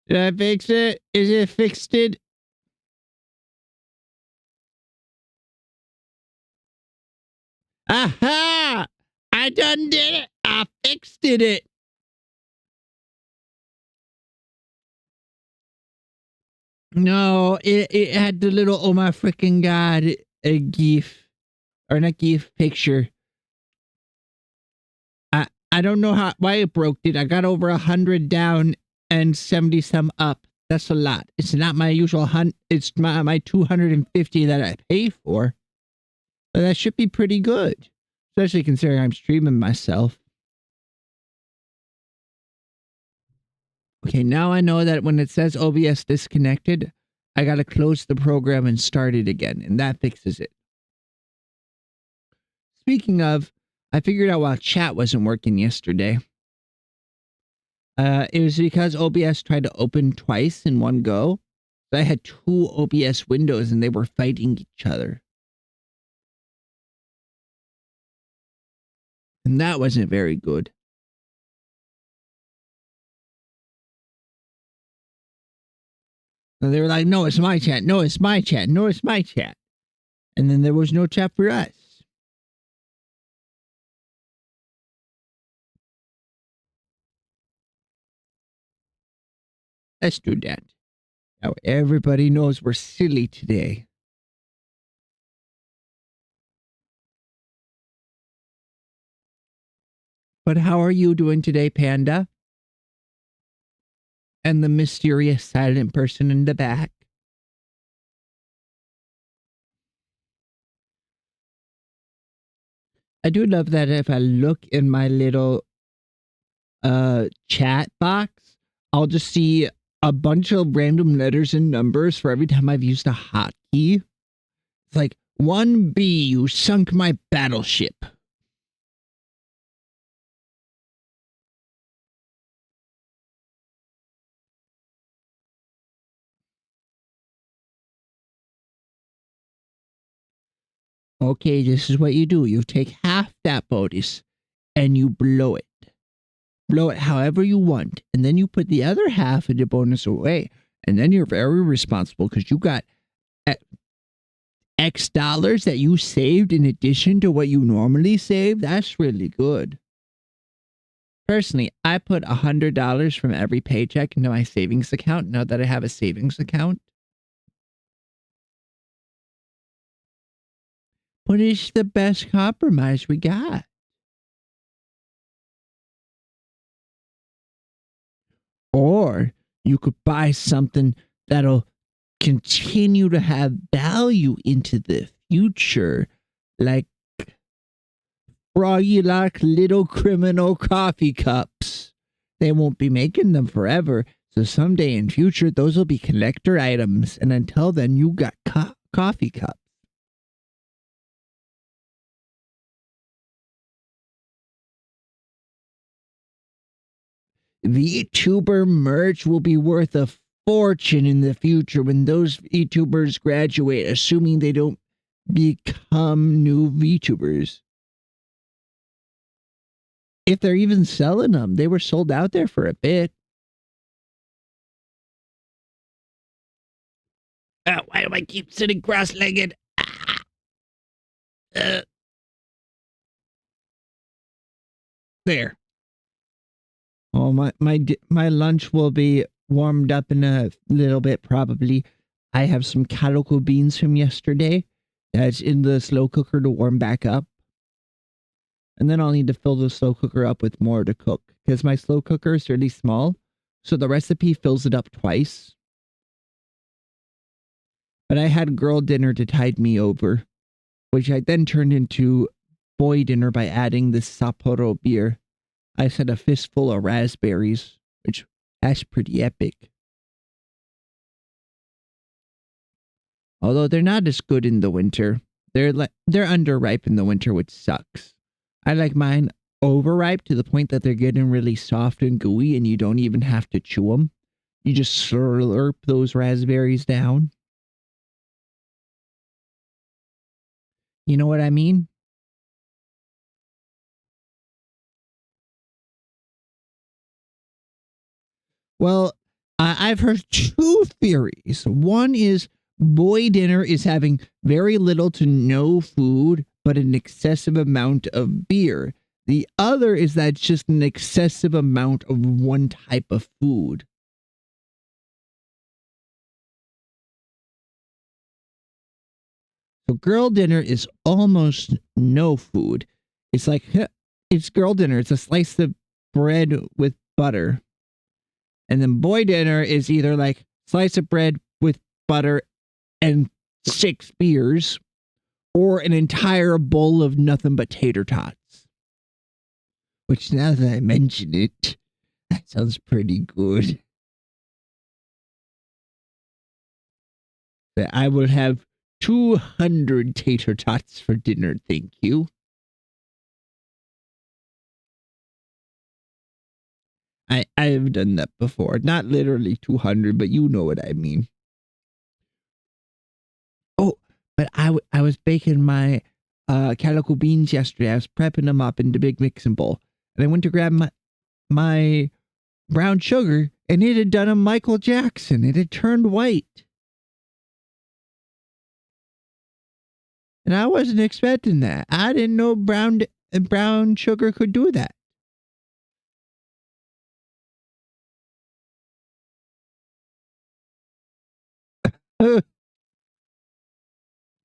Did I fix it? Is it fixed it? Aha! I done did it. I fixed it. No, it had the little oh my freaking god a gif or not gif picture. I don't know why it broke it. I got over 100 down and 70 some up. That's a lot. It's not my usual it's my 250 that I pay for. But that should be pretty good. Especially considering I'm streaming myself. Okay, now I know that when it says OBS disconnected, I gotta close the program and start it again, and that fixes it. Speaking of, I figured out why chat wasn't working yesterday. It was because OBS tried to open twice in one go. So I had two OBS windows and they were fighting each other. And that wasn't very good. So they were like, no, it's my chat. No, it's my chat. No, it's my chat. And then there was no chat for us. Let's do that. Now everybody knows we're silly today. But how are you doing today, Panda? And the mysterious silent person in the back. I do love that if I look in my little chat box, I'll just see a bunch of random letters and numbers for every time I've used a hotkey. It's like 1B, you sunk my battleship. Okay, this is what you do. You take half that bonus and you blow it. Blow it however you want. And then you put the other half of the bonus away. And then you're very responsible because you got X dollars that you saved in addition to what you normally save. That's really good. Personally, I put $100 from every paycheck into my savings account now that I have a savings account. But it's the best compromise we got. Or you could buy something that'll continue to have value into the future, like Froggy Lark Little Criminal coffee cups. They won't be making them forever, so someday in future those will be collector items, and until then you got coffee cups. VTuber merch will be worth a fortune in the future when those VTubers graduate, assuming they don't become new VTubers. If they're even selling them, they were sold out there for a bit. Why do I keep sitting cross-legged? There. Oh, my lunch will be warmed up in a little bit, probably. I have some calico beans from yesterday that's in the slow cooker to warm back up. And then I'll need to fill the slow cooker up with more to cook because my slow cooker is really small. So the recipe fills it up twice. But I had girl dinner to tide me over, which I then turned into boy dinner by adding this Sapporo beer. I said a fistful of raspberries, which that's pretty epic. Although they're not as good in the winter. They're underripe in the winter, which sucks. I like mine overripe to the point that they're getting really soft and gooey and you don't even have to chew them. You just slurp those raspberries down. You know what I mean? Well, I've heard two theories. One is boy dinner is having very little to no food, but an excessive amount of beer. The other is that it's just an excessive amount of one type of food. So girl dinner is almost no food. It's like, it's girl dinner. It's a slice of bread with butter. And then boy dinner is either like slice of bread with butter and 6 beers, or an entire bowl of nothing but tater tots. Which, now that I mention it, that sounds pretty good. But I will have 200 tater tots for dinner, thank you. I've done that before. Not literally 200, but you know what I mean. Oh, but I was baking my calico beans yesterday. I was prepping them up in the big mixing bowl. And I went to grab my brown sugar, and it had done a Michael Jackson. It had turned white. And I wasn't expecting that. I didn't know brown sugar could do that.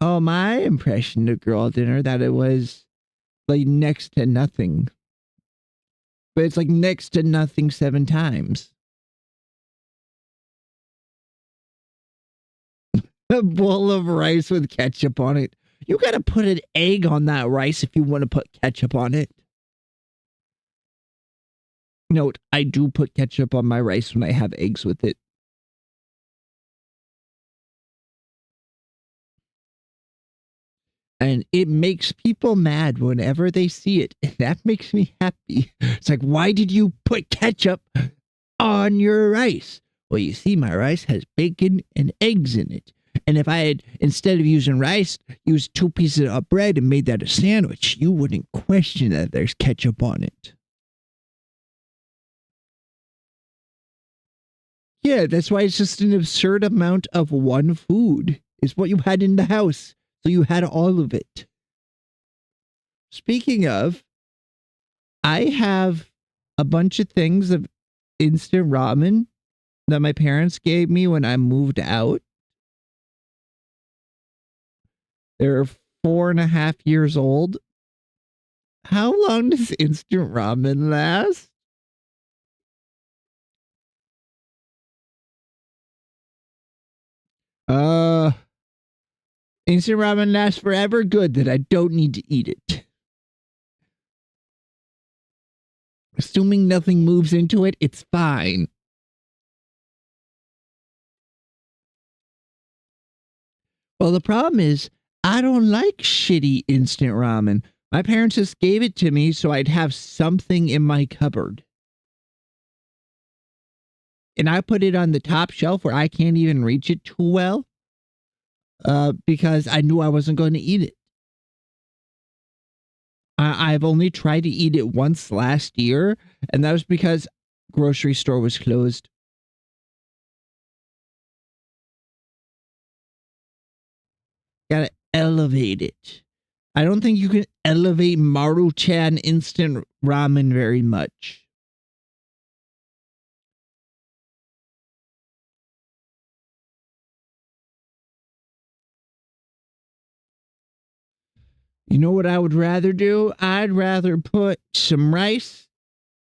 Oh, my impression of girl dinner, that it was like next to nothing. But it's like next to nothing 7 times. A bowl of rice with ketchup on it. You gotta put an egg on that rice if you want to put ketchup on it. Note, I do put ketchup on my rice when I have eggs with it. And it makes people mad whenever they see it. And that makes me happy. It's like, why did you put ketchup on your rice? Well, you see, my rice has bacon and eggs in it. And if I had, instead of using rice, used 2 pieces of bread and made that a sandwich, you wouldn't question that there's ketchup on it. Yeah, that's why it's just an absurd amount of one food. It's what you had in the house. So you had all of it. Speaking of, I have a bunch of things of instant ramen that my parents gave me when I moved out. They're 4.5 years old. How long does instant ramen last? Instant ramen lasts forever. Good, that I don't need to eat it. Assuming nothing moves into it, it's fine. Well, the problem is, I don't like shitty instant ramen. My parents just gave it to me so I'd have something in my cupboard. And I put it on the top shelf where I can't even reach it too well. Because I knew I wasn't going to eat it. I've only tried to eat it once last year, and that was because grocery store was closed. Gotta elevate it. I don't think you can elevate Maruchan instant ramen very much. You know what I would rather do? I'd rather put some rice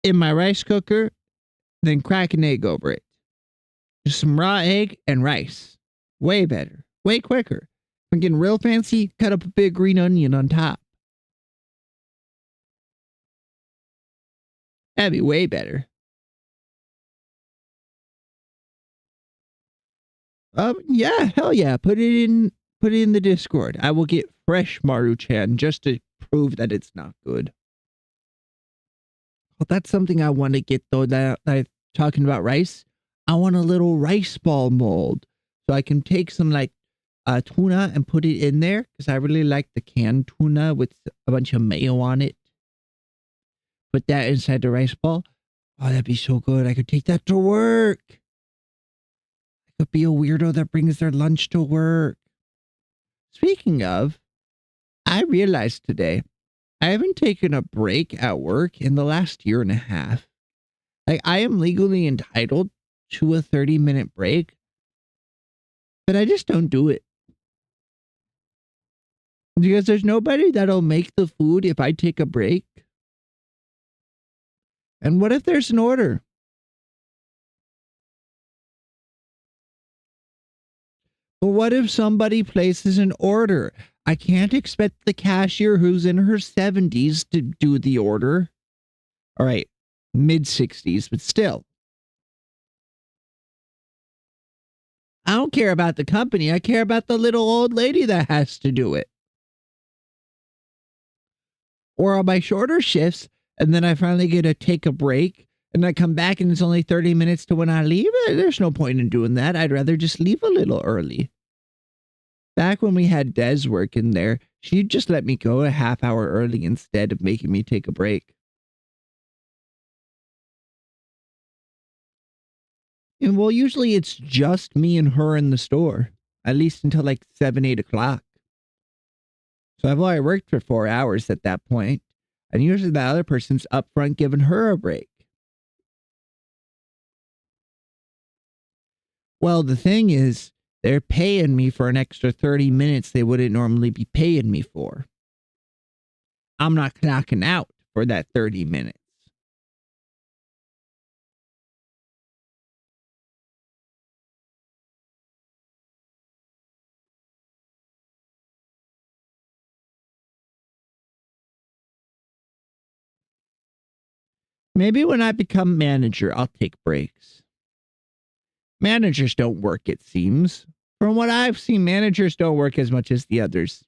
in my rice cooker than crack an egg over it. Just some raw egg and rice. Way better. Way quicker. If I'm getting real fancy, cut up a big green onion on top. That'd be way better. Yeah, hell yeah. Put it in the Discord. I will get fresh Maruchan just to prove that it's not good. Well, that's something I want to get though, that I'm talking about rice. I want a little rice ball mold. So I can take some like tuna and put it in there, because I really like the canned tuna with a bunch of mayo on it. Put that inside the rice ball. Oh, that'd be so good. I could take that to work. could be a weirdo that brings their lunch to work. Speaking of, I realized today I haven't taken a break at work in the last year and a half. Like, I am legally entitled to a 30-minute break, but I just don't do it. Because there's nobody that'll make the food if I take a break. And what if there's an order? But what if somebody places an order? I can't expect the cashier who's in her 70s to do the order. All right, mid-60s, but still. I don't care about the company. I care about the little old lady that has to do it. Or on my shorter shifts, and then I finally get to take a break, and I come back and it's only 30 minutes to when I leave. There's no point in doing that. I'd rather just leave a little early. Back when we had Des working there, she'd just let me go a half hour early instead of making me take a break. And well, usually it's just me and her in the store, at least until like 7, 8 o'clock. So I've already worked for 4 hours at that point, and usually the other person's up front giving her a break. Well, the thing is, they're paying me for an extra 30 minutes they wouldn't normally be paying me for. I'm not clocking out for that 30 minutes. Maybe when I become manager, I'll take breaks. Managers don't work, it seems. From what I've seen, managers don't work as much as the others.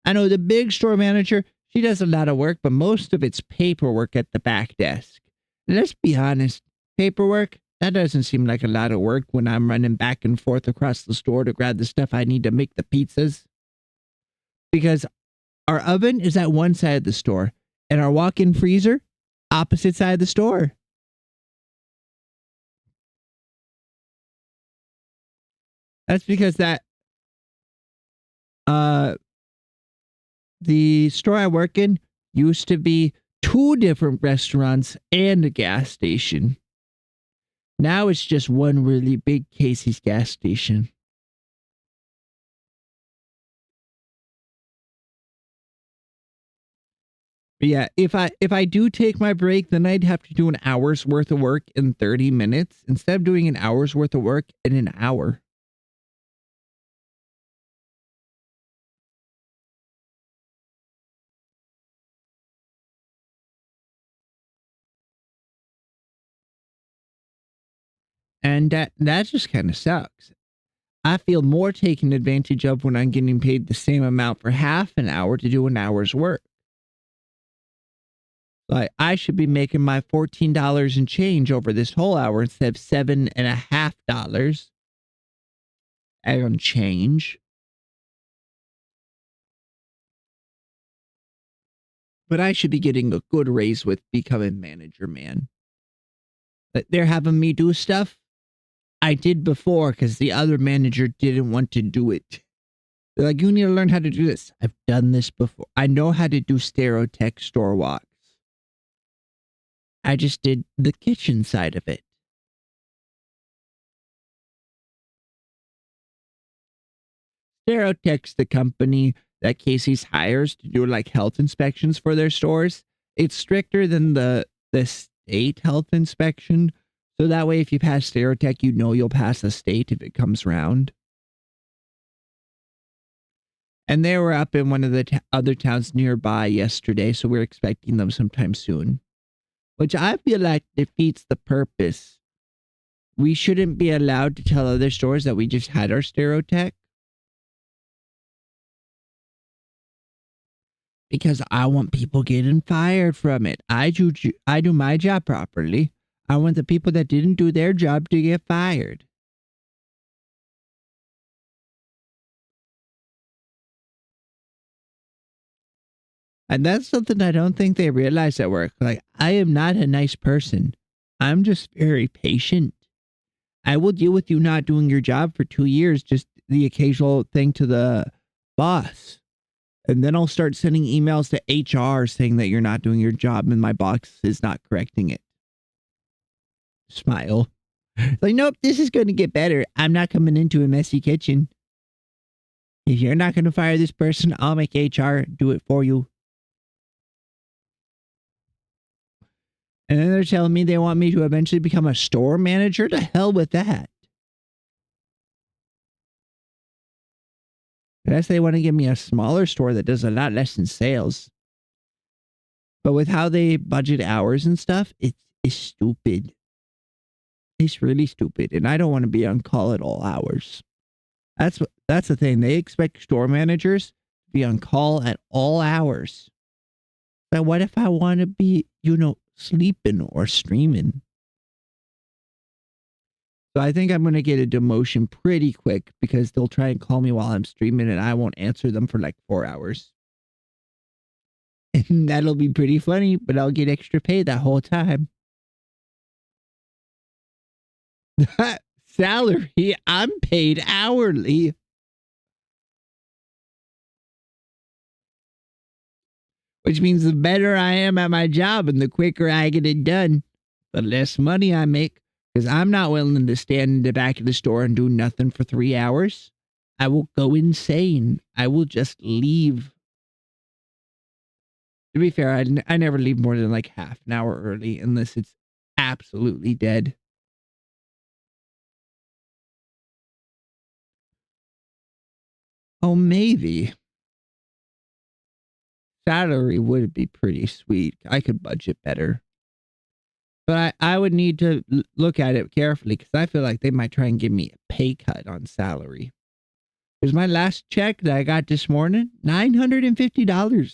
I know the big store manager, she does a lot of work, but most of it's paperwork at the back desk. Let's be honest, paperwork, that doesn't seem like a lot of work when I'm running back and forth across the store to grab the stuff I need to make the pizzas. Because our oven is at one side of the store, and our walk-in freezer, opposite side of the store. That's because the store I work in used to be 2 different restaurants and a gas station. Now it's just one really big Casey's gas station. But yeah, if I do take my break, then I'd have to do an hour's worth of work in 30 minutes instead of doing an hour's worth of work in an hour. And that just kind of sucks. I feel more taken advantage of when I'm getting paid the same amount for half an hour to do an hour's work. Like, I should be making my $14 and change over this whole hour instead of $7.50 and change. But I should be getting a good raise with becoming manager, man. But they're having me do stuff I did before because the other manager didn't want to do it. They're like, you need to learn how to do this. I've done this before. I know how to do Stereotech store walks. I just did the kitchen side of it. Stereotech's the company that Casey's hires to do like health inspections for their stores. It's stricter than the state health inspection. So that way, if you pass Stereotech, you know you'll pass the state if it comes round. And they were up in one of the other towns nearby yesterday, so we're expecting them sometime soon. Which I feel like defeats the purpose. We shouldn't be allowed to tell other stores that we just had our Stereotech. Because I want people getting fired from it. I do my job properly. I want the people that didn't do their job to get fired. And that's something I don't think they realize at work. Like, I am not a nice person. I'm just very patient. I will deal with you not doing your job for 2 years, just the occasional thing to the boss. And then I'll start sending emails to HR saying that you're not doing your job and my boss is not correcting it. Smile. Like, nope, this is going to get better. I'm not coming into a messy kitchen. If you're not going to fire this person, I'll make HR do it for you. And then they're telling me they want me to eventually become a store manager? To hell with that. I guess they want to give me a smaller store that does a lot less in sales. But with how they budget hours and stuff, it's stupid. It's really stupid. And I don't want to be on call at all hours. That's the thing. They expect store managers to be on call at all hours. But what if I want to be, sleeping or streaming? So I think I'm going to get a demotion pretty quick because they'll try and call me while I'm streaming and I won't answer them for like 4 hours. And that'll be pretty funny, but I'll get extra pay that whole time. Salary, I'm paid hourly. Which means the better I am at my job and the quicker I get it done, the less money I make. Because I'm not willing to stand in the back of the store and do nothing for 3 hours. I will go insane. I will just leave. To be fair, I never leave more than like half an hour early unless it's absolutely dead. Oh, maybe. Salary would be pretty sweet. I could budget better. But I would need to look at it carefully because I feel like they might try and give me a pay cut on salary. Because my last check that I got this morning, $950. It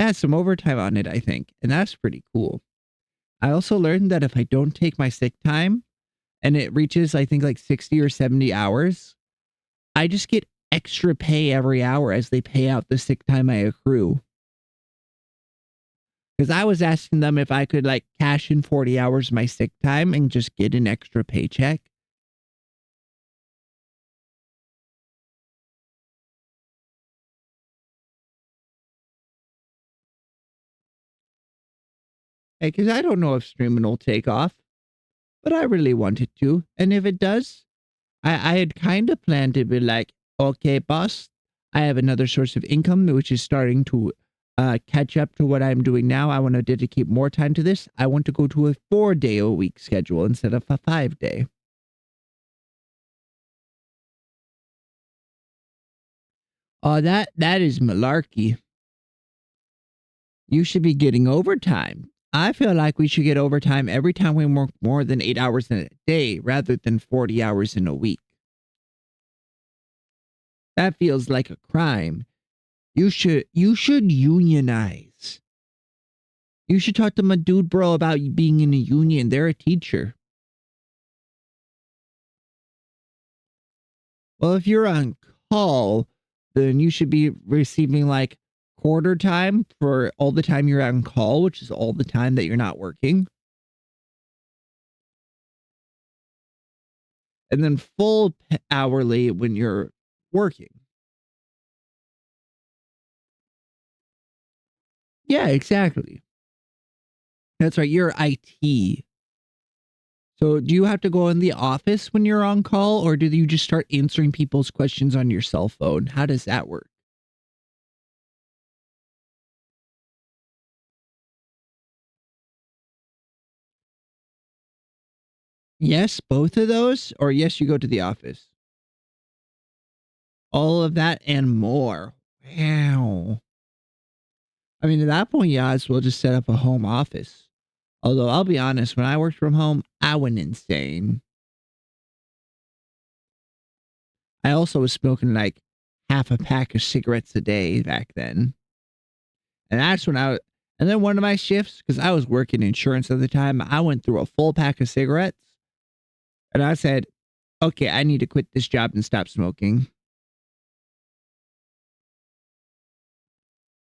has some overtime on it, I think. And that's pretty cool. I also learned that if I don't take my sick time and it reaches, I think, like 60 or 70 hours, I just get extra pay every hour as they pay out the sick time I accrue. Because I was asking them if I could like cash in 40 hours of my sick time and just get an extra paycheck. Because I don't know if streaming will take off, but I really want it to. And if it does, I had kind of planned to be like, okay, boss, I have another source of income, which is starting to catch up to what I'm doing now. I want to dedicate more time to this. I want to go to a 4-day-a-week schedule instead of a 5-day. That is malarkey. You should be getting overtime. I feel like we should get overtime every time we work more than 8 hours in a day rather than 40 hours in a week. That feels like a crime. You should unionize. You should talk to my dude bro about being in a union. They're a teacher. Well, if you're on call, then you should be receiving like quarter time for all the time you're on call, which is all the time that you're not working. And then full hourly when you're working. Yeah, exactly. That's right. You're IT. So do you have to go in the office when you're on call or do you just start answering people's questions on your cell phone? How does that work? Yes, both of those? Or yes, you go to the office? All of that and more. Wow. I mean, at that point, yeah, as well just set up a home office. Although I'll be honest, when I worked from home, I went insane. I also was smoking like half a pack of cigarettes a day back then. And that's when and then one of my shifts, because I was working insurance at the time, I went through a full pack of cigarettes. And I said, okay, I need to quit this job and stop smoking.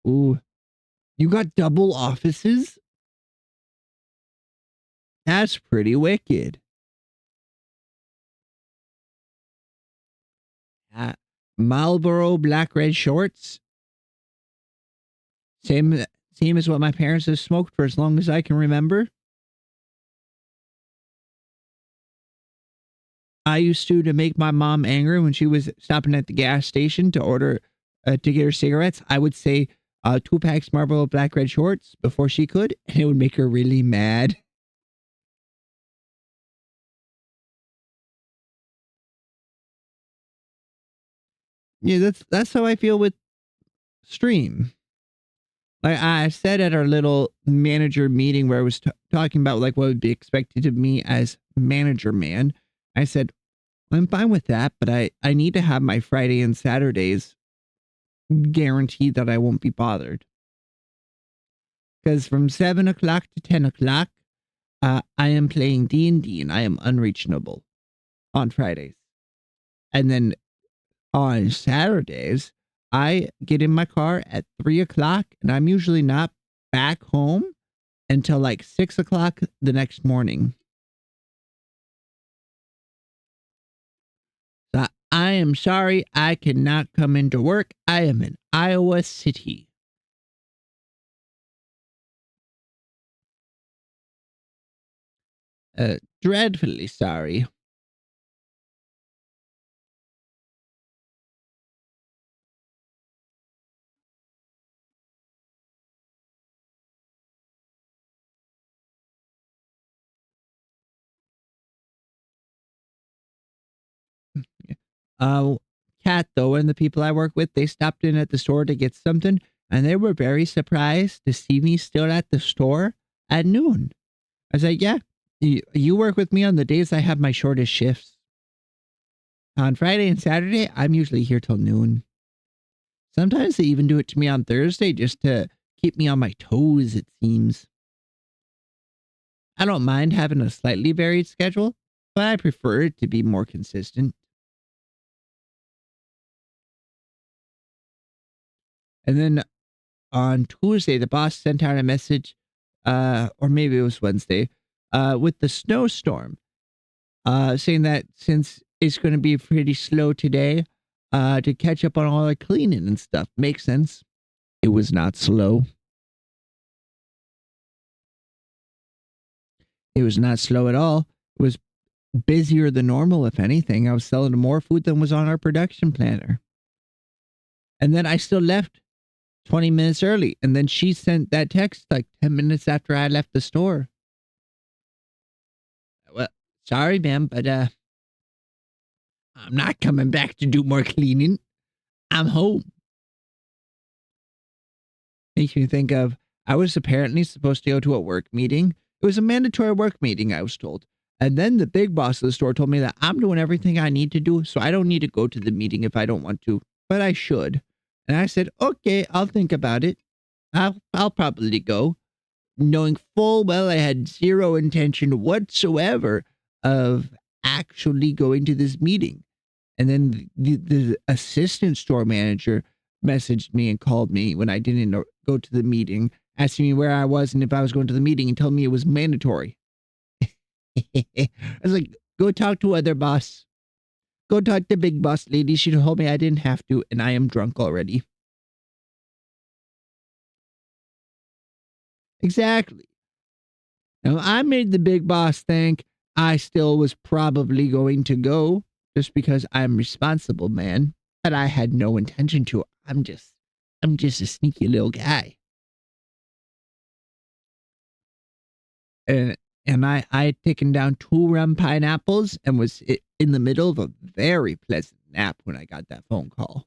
Ooh, you got double offices? That's pretty wicked. Marlboro black red shorts. Same as what my parents have smoked for as long as I can remember. I used to make my mom angry when she was stopping at the gas station to order to get her cigarettes. I would say 2 packs Marlboro black red shorts before she could, and it would make her really mad. Yeah, that's how I feel with Stream. Like I said at our little manager meeting where I was talking about like what would be expected of me as manager man. I said I'm fine with that, but I need to have my Friday and Saturdays guaranteed that I won't be bothered. Because from 7 o'clock to 10 o'clock, I am playing D&D and I am unreachable on Fridays. And then on Saturdays, I get in my car at 3 o'clock and I'm usually not back home until like 6 o'clock the next morning. So I am sorry I cannot come into work. I am in Iowa City. Dreadfully sorry. Uh, Kat, though, and the people I work with, they stopped in at the store to get something, and they were very surprised to see me still at the store at noon. I was like, yeah, you work with me on the days I have my shortest shifts. On Friday and Saturday, I'm usually here till noon. Sometimes they even do it to me on Thursday just to keep me on my toes, it seems. I don't mind having a slightly varied schedule, but I prefer it to be more consistent. And then on Tuesday, the boss sent out a message, or maybe it was Wednesday, with the snowstorm, saying that since it's going to be pretty slow today, to catch up on all the cleaning and stuff. Makes sense. It was not slow. It was not slow at all. It was busier than normal, if anything. I was selling more food than was on our production planner. And then I still left 20 minutes early. And then she sent that text like 10 minutes after I left the store. Well, sorry, ma'am, but I'm not coming back to do more cleaning. I'm home. Makes me think of I was apparently supposed to go to a work meeting. It was a mandatory work meeting, I was told. And then the big boss of the store told me that I'm doing everything I need to do, so I don't need to go to the meeting if I don't want to, but I should. And I said, okay, I'll think about it. I'll probably go, knowing full well I had zero intention whatsoever of actually going to this meeting. And then the assistant store manager messaged me and called me when I didn't go to the meeting, asking me where I was and if I was going to the meeting and told me it was mandatory. I was like, go talk to other boss. Go talk to big boss lady. She told me I didn't have to, and I am drunk already. Exactly. Now, I made the big boss think I still was probably going to go just because I'm responsible, man. But I had no intention to. I'm just a sneaky little guy. And I had taken down 2 rum pineapples and was in the middle of a very pleasant nap when I got that phone call.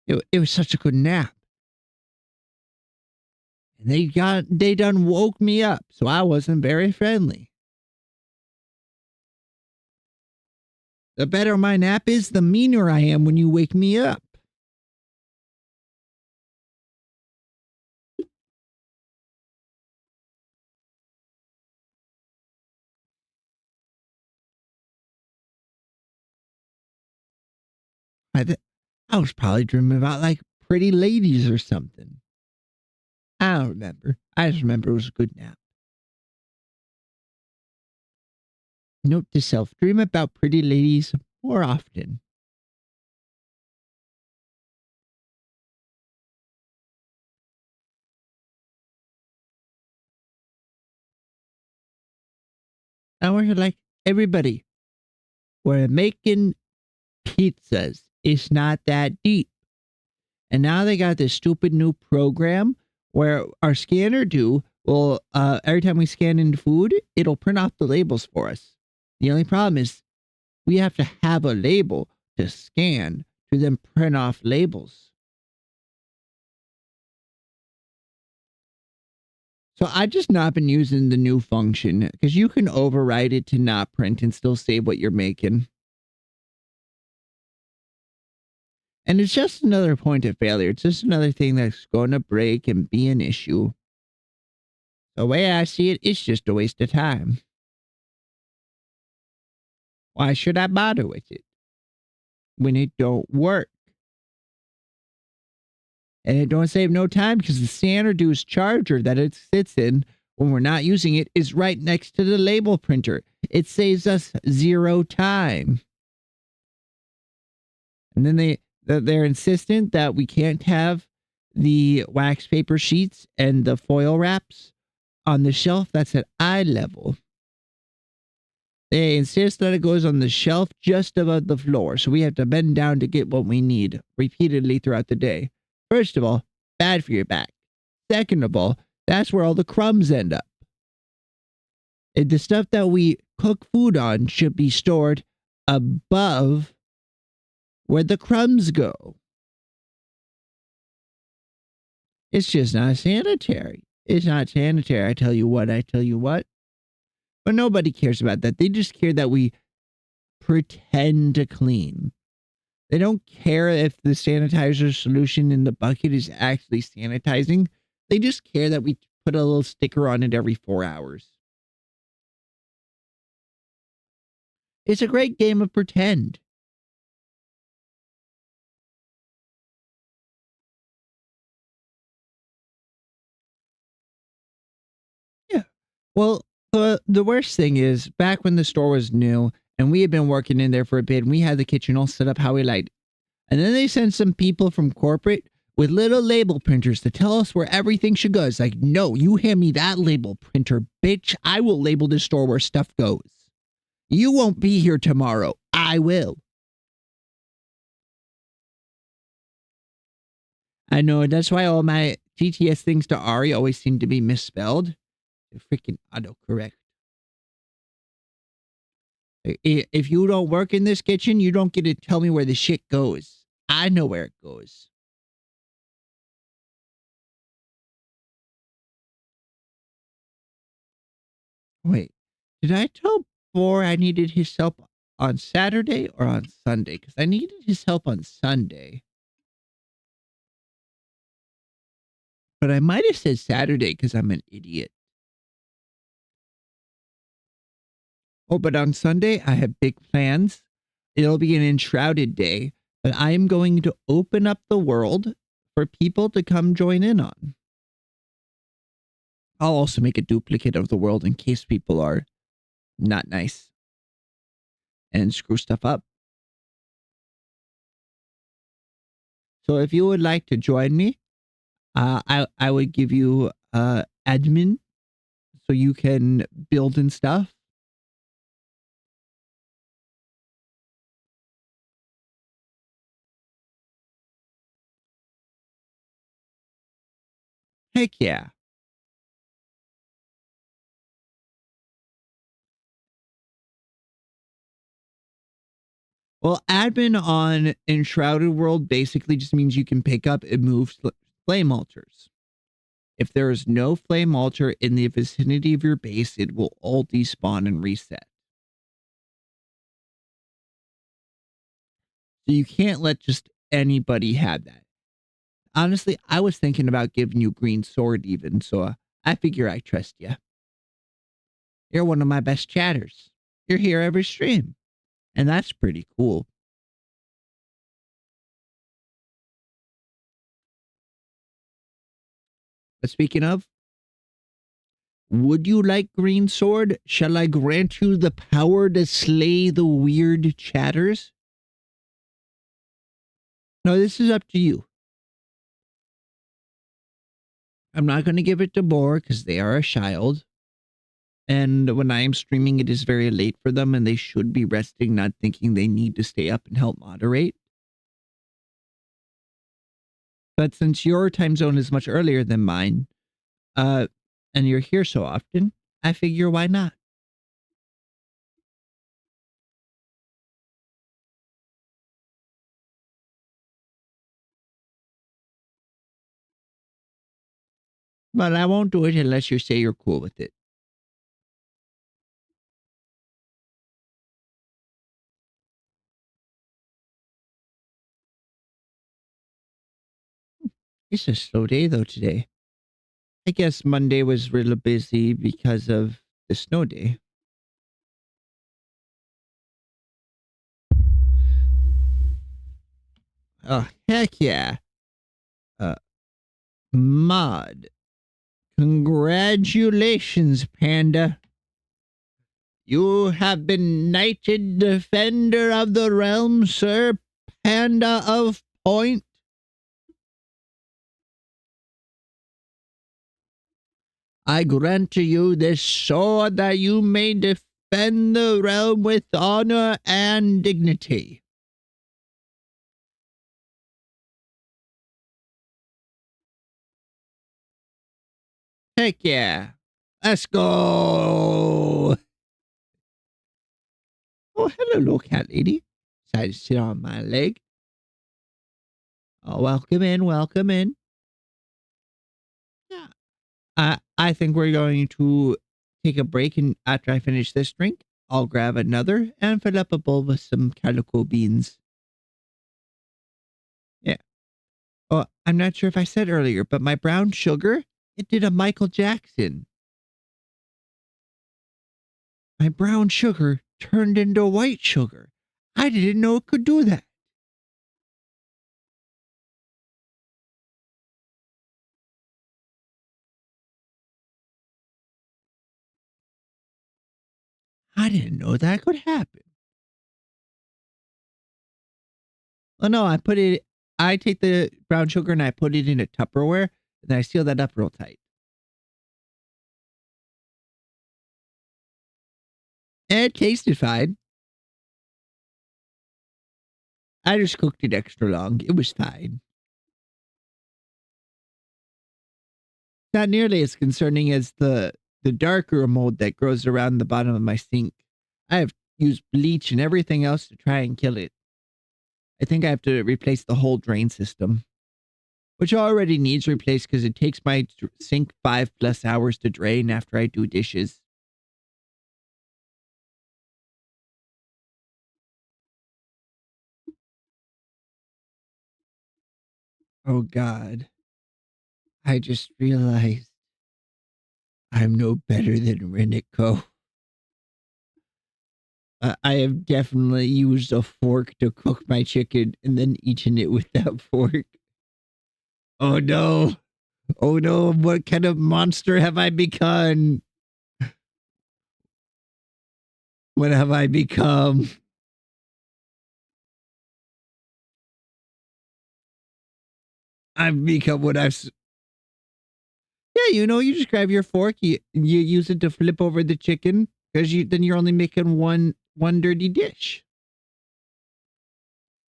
It was such a good nap. And they done woke me up, so I wasn't very friendly. The better my nap is, the meaner I am when you wake me up. I was probably dreaming about like pretty ladies or something. I don't remember. I just remember it was a good nap. Note to self, dream about pretty ladies more often. And we're like, everybody, we're making pizzas. It's not that deep. And now they got this stupid new program where our scanner will every time we scan in food, it'll print off the labels for us. The only problem is we have to have a label to scan to then print off labels. So I just not been using the new function because you can override it to not print and still save what you're making. And it's just another point of failure. It's just another thing that's going to break and be an issue. The way I see it, it's just a waste of time. Why should I bother with it when it don't work? And it don't save no time because the Xanadu's charger that it sits in when we're not using it is right next to the label printer. It saves us 0 time. And then they're insistent that we can't have the wax paper sheets and the foil wraps on the shelf that's at eye level. They insist that it goes on the shelf just above the floor, so we have to bend down to get what we need repeatedly throughout the day. First of all, bad for your back. Second of all, that's where all the crumbs end up. The stuff that we cook food on should be stored above where the crumbs go. It's just not sanitary. It's not sanitary. I tell you what. But nobody cares about that. They just care that we pretend to clean. They don't care if the sanitizer solution in the bucket is actually sanitizing. They just care that we put a little sticker on it every 4 hours. It's a great game of pretend. Yeah. Well, the worst thing is back when the store was new and we had been working in there for a bit and we had the kitchen all set up how we liked. And then they sent some people from corporate with little label printers to tell us where everything should go. It's like, no, you hand me that label printer, bitch. I will label the store where stuff goes. You won't be here tomorrow. I will. I know. That's why all my TTS things to Ari always seem to be misspelled. They're freaking autocorrect. If you don't work in this kitchen, you don't get to tell me where the shit goes. I know where it goes. Wait, did I tell Boar I needed his help on Saturday or on Sunday? Because I needed his help on Sunday. But I might have said Saturday because I'm an idiot. Oh, but on Sunday, I have big plans. It'll be an enshrouded day, but I am going to open up the world for people to come join in on. I'll also make a duplicate of the world in case people are not nice and screw stuff up. So if you would like to join me, I would give you admin so you can build and stuff. Heck yeah. Well, admin on Enshrouded World basically just means you can pick up and move flame altars. If there is no flame altar in the vicinity of your base, it will all despawn and reset. So you can't let just anybody have that. Honestly, I was thinking about giving you green sword even, so I figure I trust you. You're one of my best chatters. You're here every stream, and that's pretty cool. But speaking of, Would you like green sword? Shall I grant you the power to slay the weird chatters? No, this is up to you. I'm not going to give it to Boar because they are a child. And when I am streaming, it is very late for them and they should be resting, not thinking they need to stay up and help moderate. But since your time zone is much earlier than mine, and you're here so often, I figure why not? But I won't do it unless you say you're cool with it. It's a slow day though today. I guess Monday was really busy because of the snow day. Oh, heck yeah. Mod. Congratulations, Panda. You have been knighted Defender of the Realm, Sir Panda of Point. I grant to you this sword that you may defend the realm with honor and dignity. Heck yeah. Let's go. Oh, hello, little cat lady. Decided to sit on my leg. Oh, welcome in, welcome in. Yeah. I think we're going to take a break, and after I finish this drink, I'll grab another and fill up a bowl with some calico beans. Yeah. Oh, I'm not sure if I said earlier, but my brown sugar, it did a Michael Jackson. My brown sugar turned into white sugar. I didn't know it could do that. I didn't know that could happen. Oh no, I take the brown sugar and I put it in a Tupperware and then I seal that up real tight. And it tasted fine. I just cooked it extra long. It was fine. Not nearly as concerning as the darker mold that grows around the bottom of my sink. I have used bleach and everything else to try and kill it. I think I have to replace the whole drain system, which already needs replaced because it takes my sink 5+ hours to drain after I do dishes. Oh God. I just realized I'm no better than Renico. I have definitely used a fork to cook my chicken and then eaten it with that fork. Oh no. Oh no, what kind of monster have I become? What have I become? I've become what Yeah, you just grab your fork, you use it to flip over the chicken because then you're only making one dirty dish.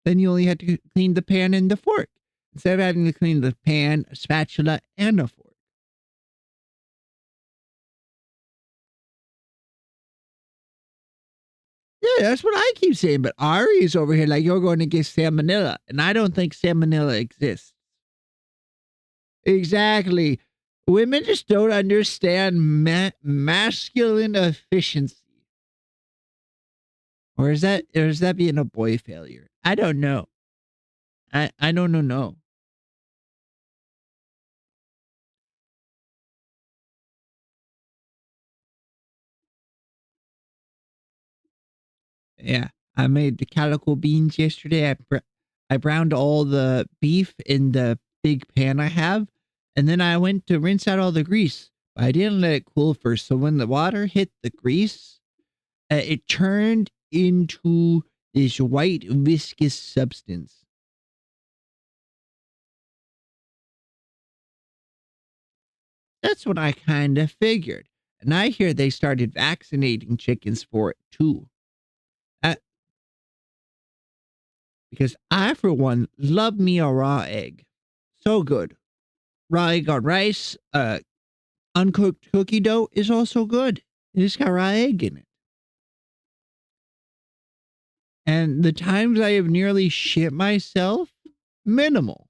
Then you only have to clean the pan and the fork instead of having to clean the pan, a spatula, and a fork. Yeah, that's what I keep saying. But Ari's over here like you're going to get salmonella, and I don't think salmonella exists. Exactly. Women just don't understand masculine efficiency. Or is that being a boy failure? I don't know. I don't know. No. Yeah, I made the calico beans yesterday. I browned all the beef in the big pan I have, and then I went to rinse out all the grease. But I didn't let it cool first. So when the water hit the grease, it turned into this white viscous substance. That's what I kind of figured. And I hear they started vaccinating chickens for it too. Uh, because I, for one, love me a raw egg. So good. Raw egg on rice, uncooked cookie dough is also good. It's got raw egg in it. And the times I have nearly shit myself, minimal.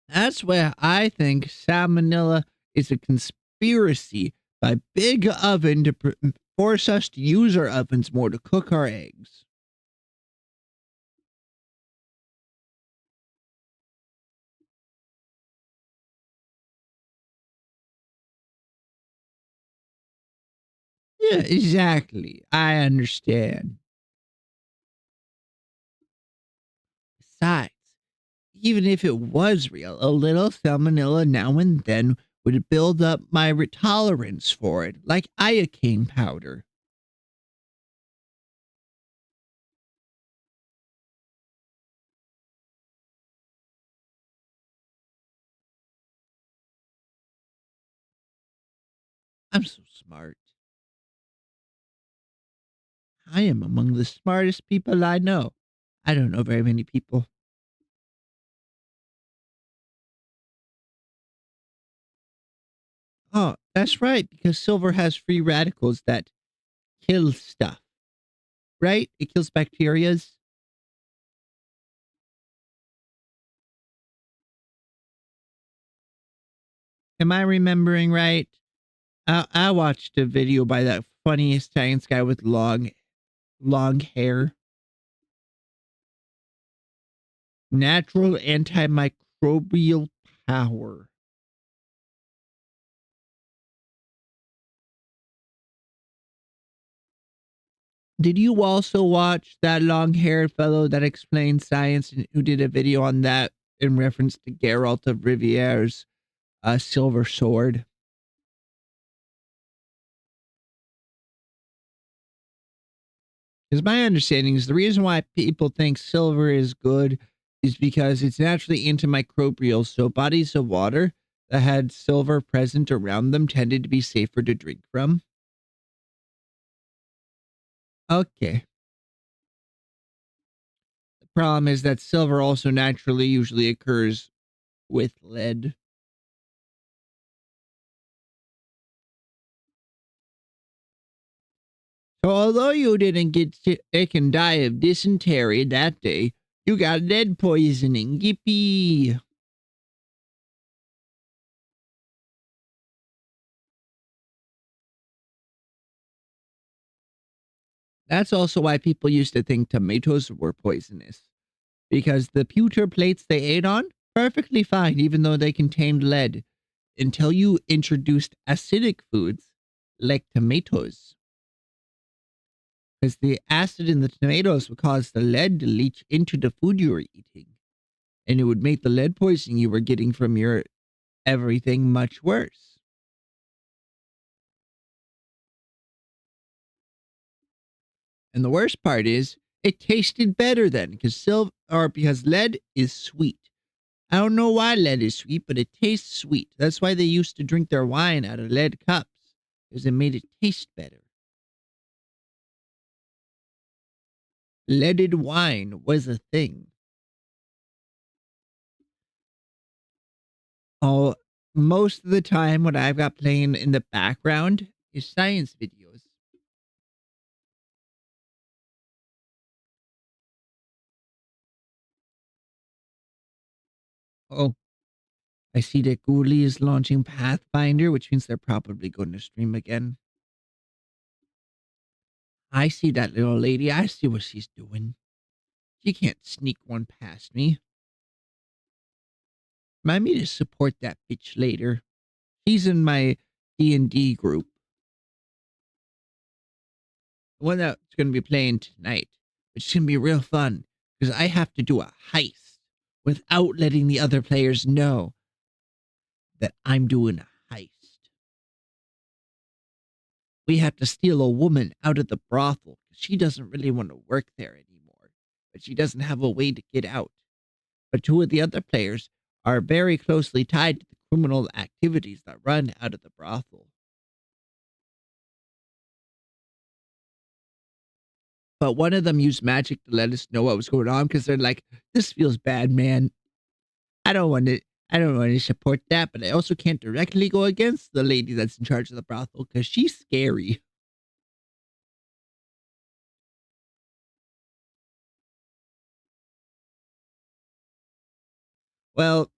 That's why I think salmonella is a conspiracy by Big Oven to force us to use our ovens more to cook our eggs. Yeah, exactly. I understand. Besides, even if it was real, a little salmonella now and then would build up my tolerance for it, like iocane powder. I'm so smart. I am among the smartest people I know. I don't know very many people. Oh, that's right, because silver has free radicals that kill stuff, right? It kills bacterias. Am I remembering right? I watched a video by that funniest science guy with long hair. Natural antimicrobial power. Did you also watch that long haired fellow that explained science and who did a video on that in reference to Geralt of Riviere's silver sword? Because my understanding is the reason why people think silver is good is because it's naturally antimicrobial. So bodies of water that had silver present around them tended to be safer to drink from. Okay. The problem is that silver also naturally usually occurs with lead. So although you didn't get sick and die of dysentery that day, you got lead poisoning. Yippee! That's also why people used to think tomatoes were poisonous. Because the pewter plates they ate on, perfectly fine, even though they contained lead, until you introduced acidic foods like tomatoes. Because the acid in the tomatoes would cause the lead to leach into the food you were eating. And it would make the lead poisoning you were getting from your everything much worse. And the worst part is, it tasted better then, because lead is sweet. I don't know why lead is sweet, but it tastes sweet. That's why they used to drink their wine out of lead cups, because it made it taste better. Leaded wine was a thing. Oh, most of the time, what I've got playing in the background is science videos. Oh, I see that Ghoulie is launching Pathfinder, which means they're probably going to stream again. I see that little lady. I see what she's doing. She can't sneak one past me. Remind me to support that bitch later. She's in my D&D group. The one that's going to be playing tonight. It's going to be real fun because I have to do a heist without letting the other players know that I'm doing a heist. We have to steal a woman out of the brothel because she doesn't really want to work there anymore, but she doesn't have a way to get out. But two of the other players are very closely tied to the criminal activities that run out of the brothel. But one of them used magic to let us know what was going on because they're like, this feels bad, man. I don't want to support that, but I also can't directly go against the lady that's in charge of the brothel because she's scary. Well,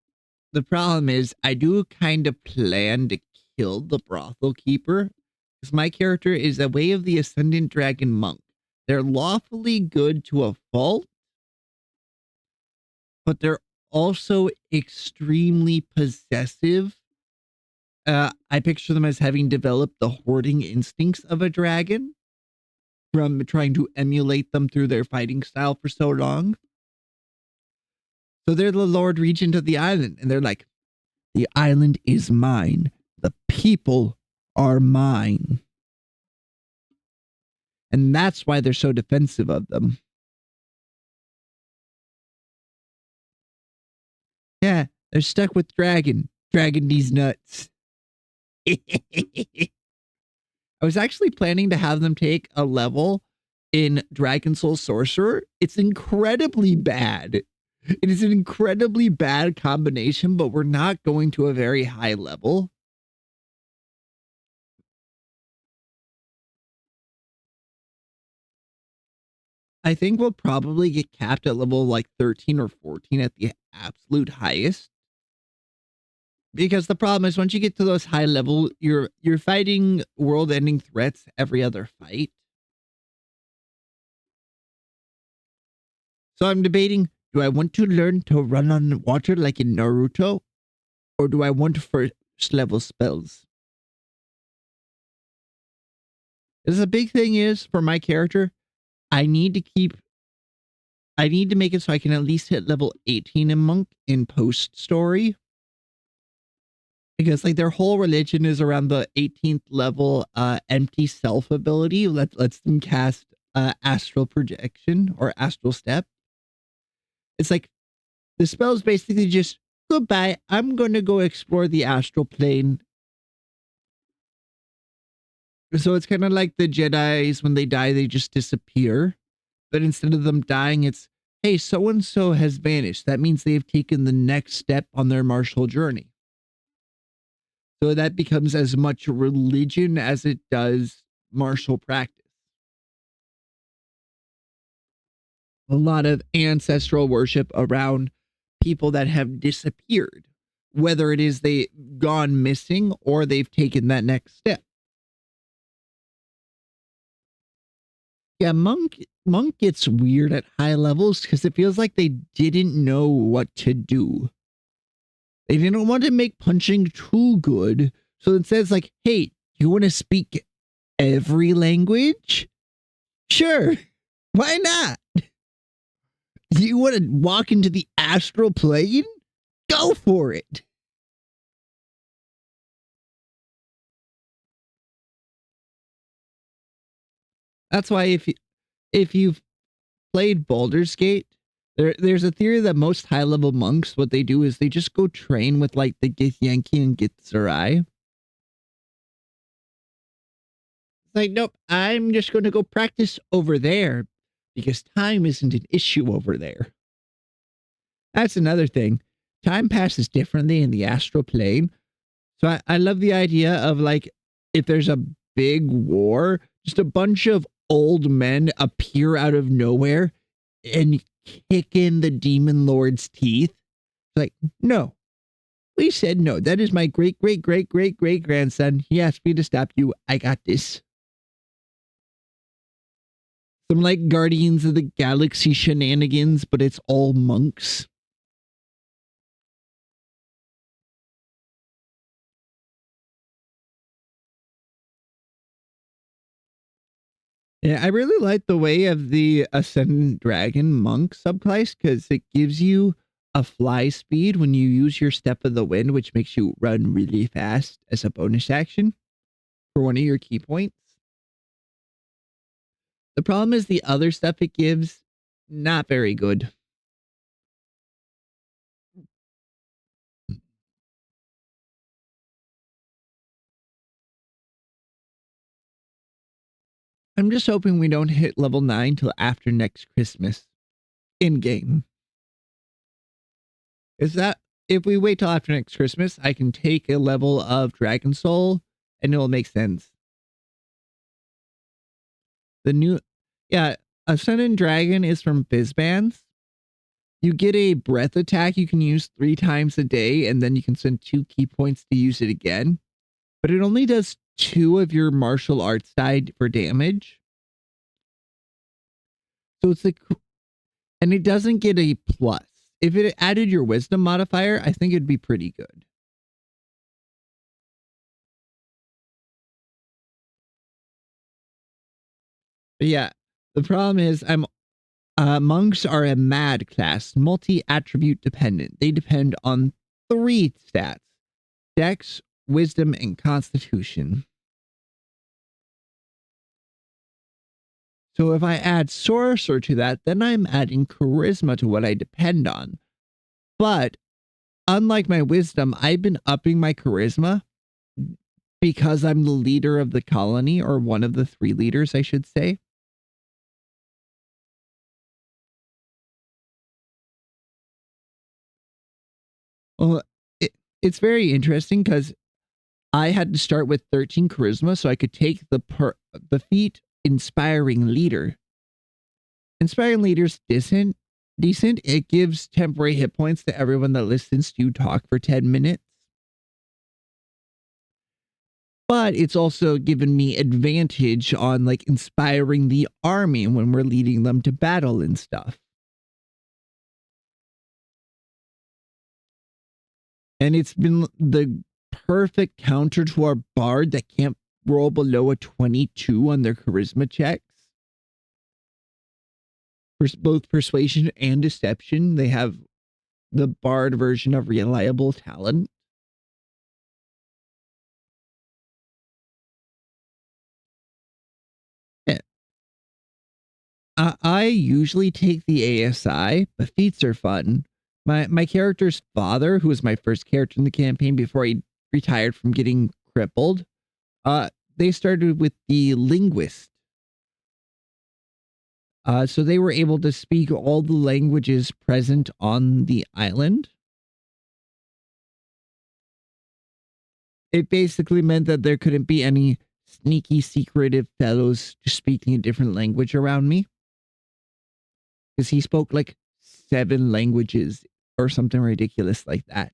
the problem is I do kind of plan to kill the brothel keeper because my character is a way of the Ascendant Dragon Monk. They're lawfully good to a fault, but they're also extremely possessive. I picture them as having developed the hoarding instincts of a dragon from trying to emulate them through their fighting style for so long. So they're the Lord Regent of the island, and they're like, the island is mine. The people are mine. And that's why they're so defensive of them. Yeah, they're stuck with Dragon. Dragon these nuts. I was actually planning to have them take a level in Dragon Soul Sorcerer. It's incredibly bad. It is an incredibly bad combination, but we're not going to a very high level. I think we'll probably get capped at level like 13 or 14 at the absolute highest. Because the problem is once you get to those high level, you're fighting world-ending threats every other fight. So I'm debating, do I want to learn to run on water like in Naruto? Or do I want first level spells? Because the big thing is, for my character, I need to make it so I can at least hit level 18 in Monk in post-story. Because like their whole religion is around the 18th level empty self ability that lets them cast astral projection or astral step. It's like the spell is basically just goodbye. I'm gonna go explore the astral plane. So it's kind of like the Jedis when they die, they just disappear. But instead of them dying, it's hey, so and so has vanished. That means they've taken the next step on their martial journey. So that becomes as much religion as it does martial practice. A lot of ancestral worship around people that have disappeared, whether it is they've gone missing or they've taken that next step. Yeah, monk gets weird at high levels because it feels like they didn't know what to do. They didn't want to make punching too good, so instead it's like, hey, do you want to speak every language? Sure, why not? Do you want to walk into the astral plane? Go for it. That's why if you've played Baldur's Gate, there's a theory that most high level monks, what they do is they just go train with like the Githyanki and Githzerai. It's like, nope, I'm just going to go practice over there because time isn't an issue over there. That's another thing. Time passes differently in the astral plane. So I love the idea of like, if there's a big war, just a bunch of old men appear out of nowhere and kick in the demon lord's teeth. Like, no, we said no. That is my great, great, great, great, great grandson. He asked me to stop you. I got this. Some like Guardians of the Galaxy shenanigans, but it's all monks. Yeah, I really like the way of the Ascendant Dragon Monk subclass because it gives you a fly speed when you use your Step of the Wind, which makes you run really fast as a bonus action for one of your key points. The problem is the other stuff it gives, not very good. I'm just hoping we don't hit level 9 till after next Christmas in game. Is that if we wait till after next Christmas, I can take a level of Dragon Soul and it'll make sense. The new, yeah, Ascendant Dragon is from Fizzbands. You get a breath attack you can use 3 times a day, and then you can spend 2 key points to use it again. But it only does 2 of your martial arts die for damage. So it's like, and it doesn't get a plus. If it added your wisdom modifier, I think it'd be pretty good. But yeah, the problem is monks are a mad class, multi-attribute dependent. They depend on 3 stats: Dex, Wisdom, and Constitution. So if I add Sorcerer to that, then I'm adding Charisma to what I depend on. But unlike my Wisdom, I've been upping my Charisma because I'm the leader of the colony, or one of the 3 leaders, I should say. Well, it's very interesting because I had to start with 13 charisma so I could take the feat Inspiring Leader. Inspiring Leader's decent. It gives temporary hit points to everyone that listens to you talk for 10 minutes. But it's also given me advantage on like inspiring the army when we're leading them to battle and stuff. And it's been the perfect counter to our bard that can't roll below a 22 on their charisma checks. For both persuasion and deception, they have the bard version of reliable talent. Yeah. I usually take the ASI, but feats are fun. My character's father, who was my first character in the campaign before he retired from getting crippled, they started with the linguist. So they were able to speak all the languages present on the island. It basically meant that there couldn't be any sneaky, secretive fellows speaking a different language around me. Because he spoke like 7 languages or something ridiculous like that.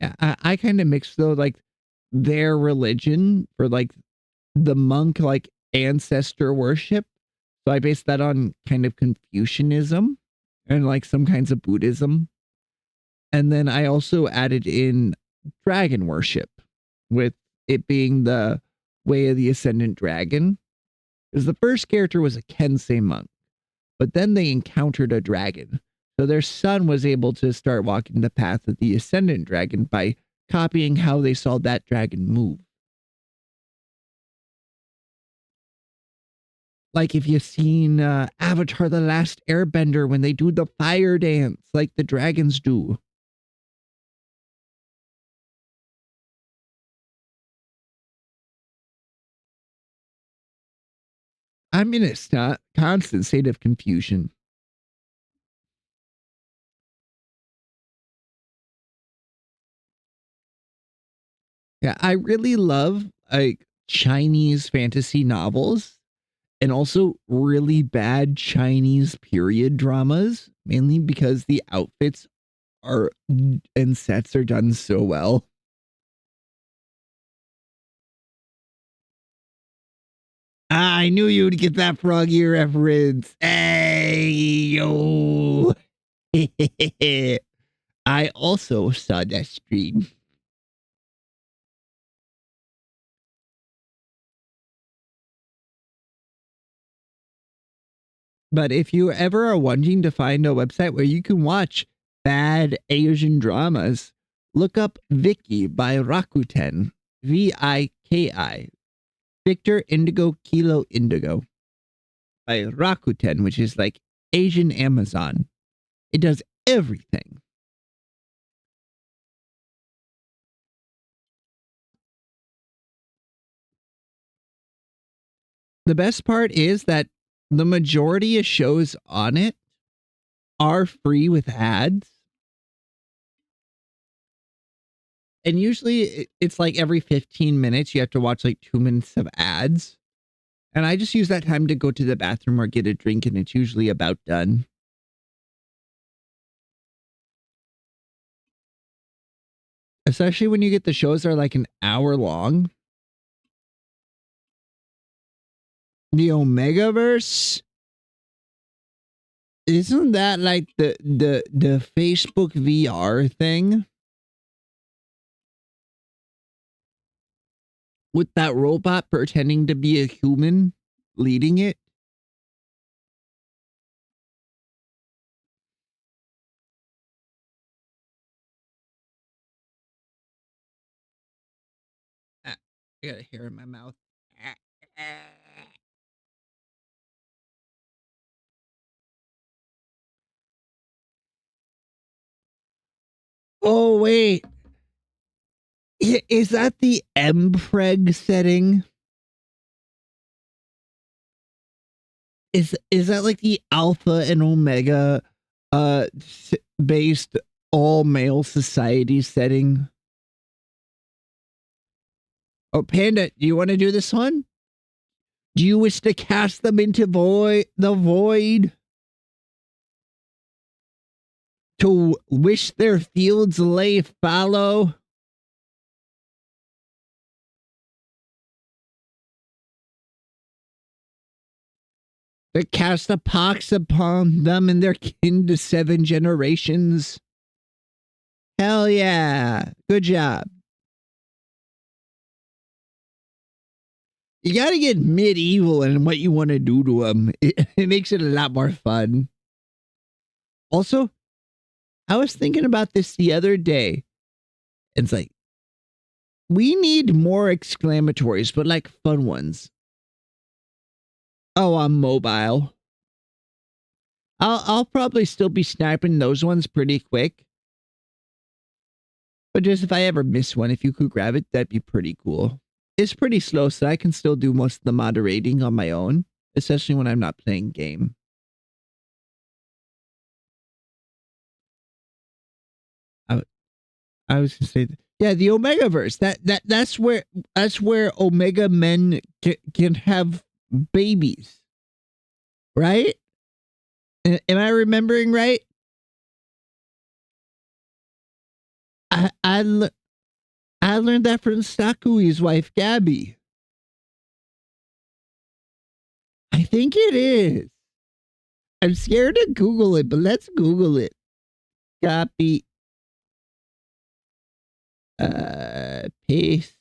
Yeah, I kind of mixed though, like their religion for like the monk, like ancestor worship. So I based that on kind of Confucianism and like some kinds of Buddhism. And then I also added in dragon worship, with it being the way of the ascendant dragon. Because the first character was a Kensei monk, but then they encountered a dragon. So their son was able to start walking the path of the ascendant dragon by copying how they saw that dragon move. Like if you've seen Avatar The Last Airbender when they do the fire dance like the dragons do. I'm in a constant state of confusion. Yeah, I really love like Chinese fantasy novels and also really bad Chinese period dramas, mainly because the outfits are and sets are done so well. I knew you would get that Froggy reference. Hey, yo. I also saw that stream. But if you ever are wanting to find a website where you can watch bad Asian dramas, look up Viki by Rakuten. Viki. Victor Indigo Kilo Indigo by Rakuten, which is like Asian Amazon. It does everything. The best part is that the majority of shows on it are free with ads. And usually it's like every 15 minutes, you have to watch like 2 minutes of ads. And I just use that time to go to the bathroom or get a drink, and it's usually about done. Especially when you get the shows that are like an hour long. The Omegaverse? Isn't that like the Facebook VR thing? With that robot pretending to be a human leading it? I got a hair in my mouth. Oh, wait. Is that the mpreg setting? Is that like the alpha and omega based all male society setting? Oh, Panda, do you want to do this one? Do you wish to cast them into the void? To wish their fields lay fallow? To cast a pox upon them and their kin to 7 generations? Hell yeah. Good job. You gotta get medieval in what you want to do to them. It makes it a lot more fun. Also, I was thinking about this the other day. It's like, we need more exclamatories, but like fun ones. Oh, I'm mobile. I'll probably still be sniping those ones pretty quick. But just if I ever miss one, if you could grab it, that'd be pretty cool. It's pretty slow, so I can still do most of the moderating on my own, especially when I'm not playing game. I was gonna say, yeah, the Omegaverse. That's where Omega men can have babies, right? Am I remembering right? I learned that from Sakui's wife, Gabby. I think it is. I'm scared to Google it, but let's Google it. Copy. Paste.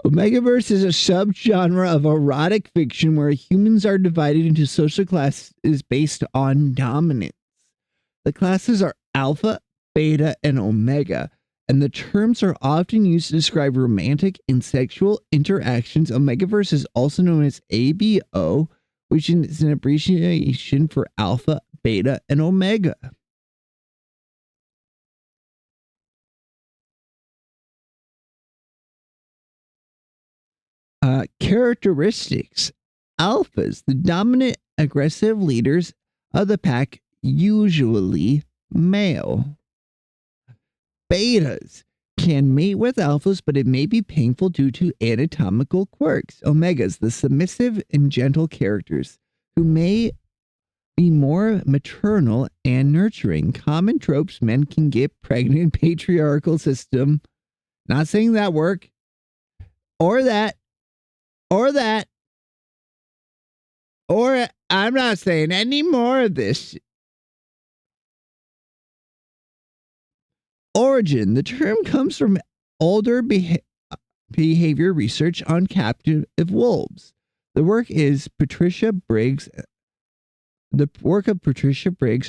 Omegaverse is a subgenre of erotic fiction where humans are divided into social classes based on dominance. The classes are alpha, beta, and omega, and the terms are often used to describe romantic and sexual interactions. Omegaverse is also known as ABO, which is an abbreviation for alpha, beta, and omega. Characteristics. Alphas, the dominant aggressive leaders of the pack, usually male. Betas can mate with alphas, but it may be painful due to anatomical quirks. Omegas, the submissive and gentle characters who may be more maternal and nurturing. Common tropes: men can get pregnant, patriarchal system. Not saying that work. Or that. Or I'm not saying any more of this. Origin. The term comes from older behavior research on captive wolves. The work of Patricia Briggs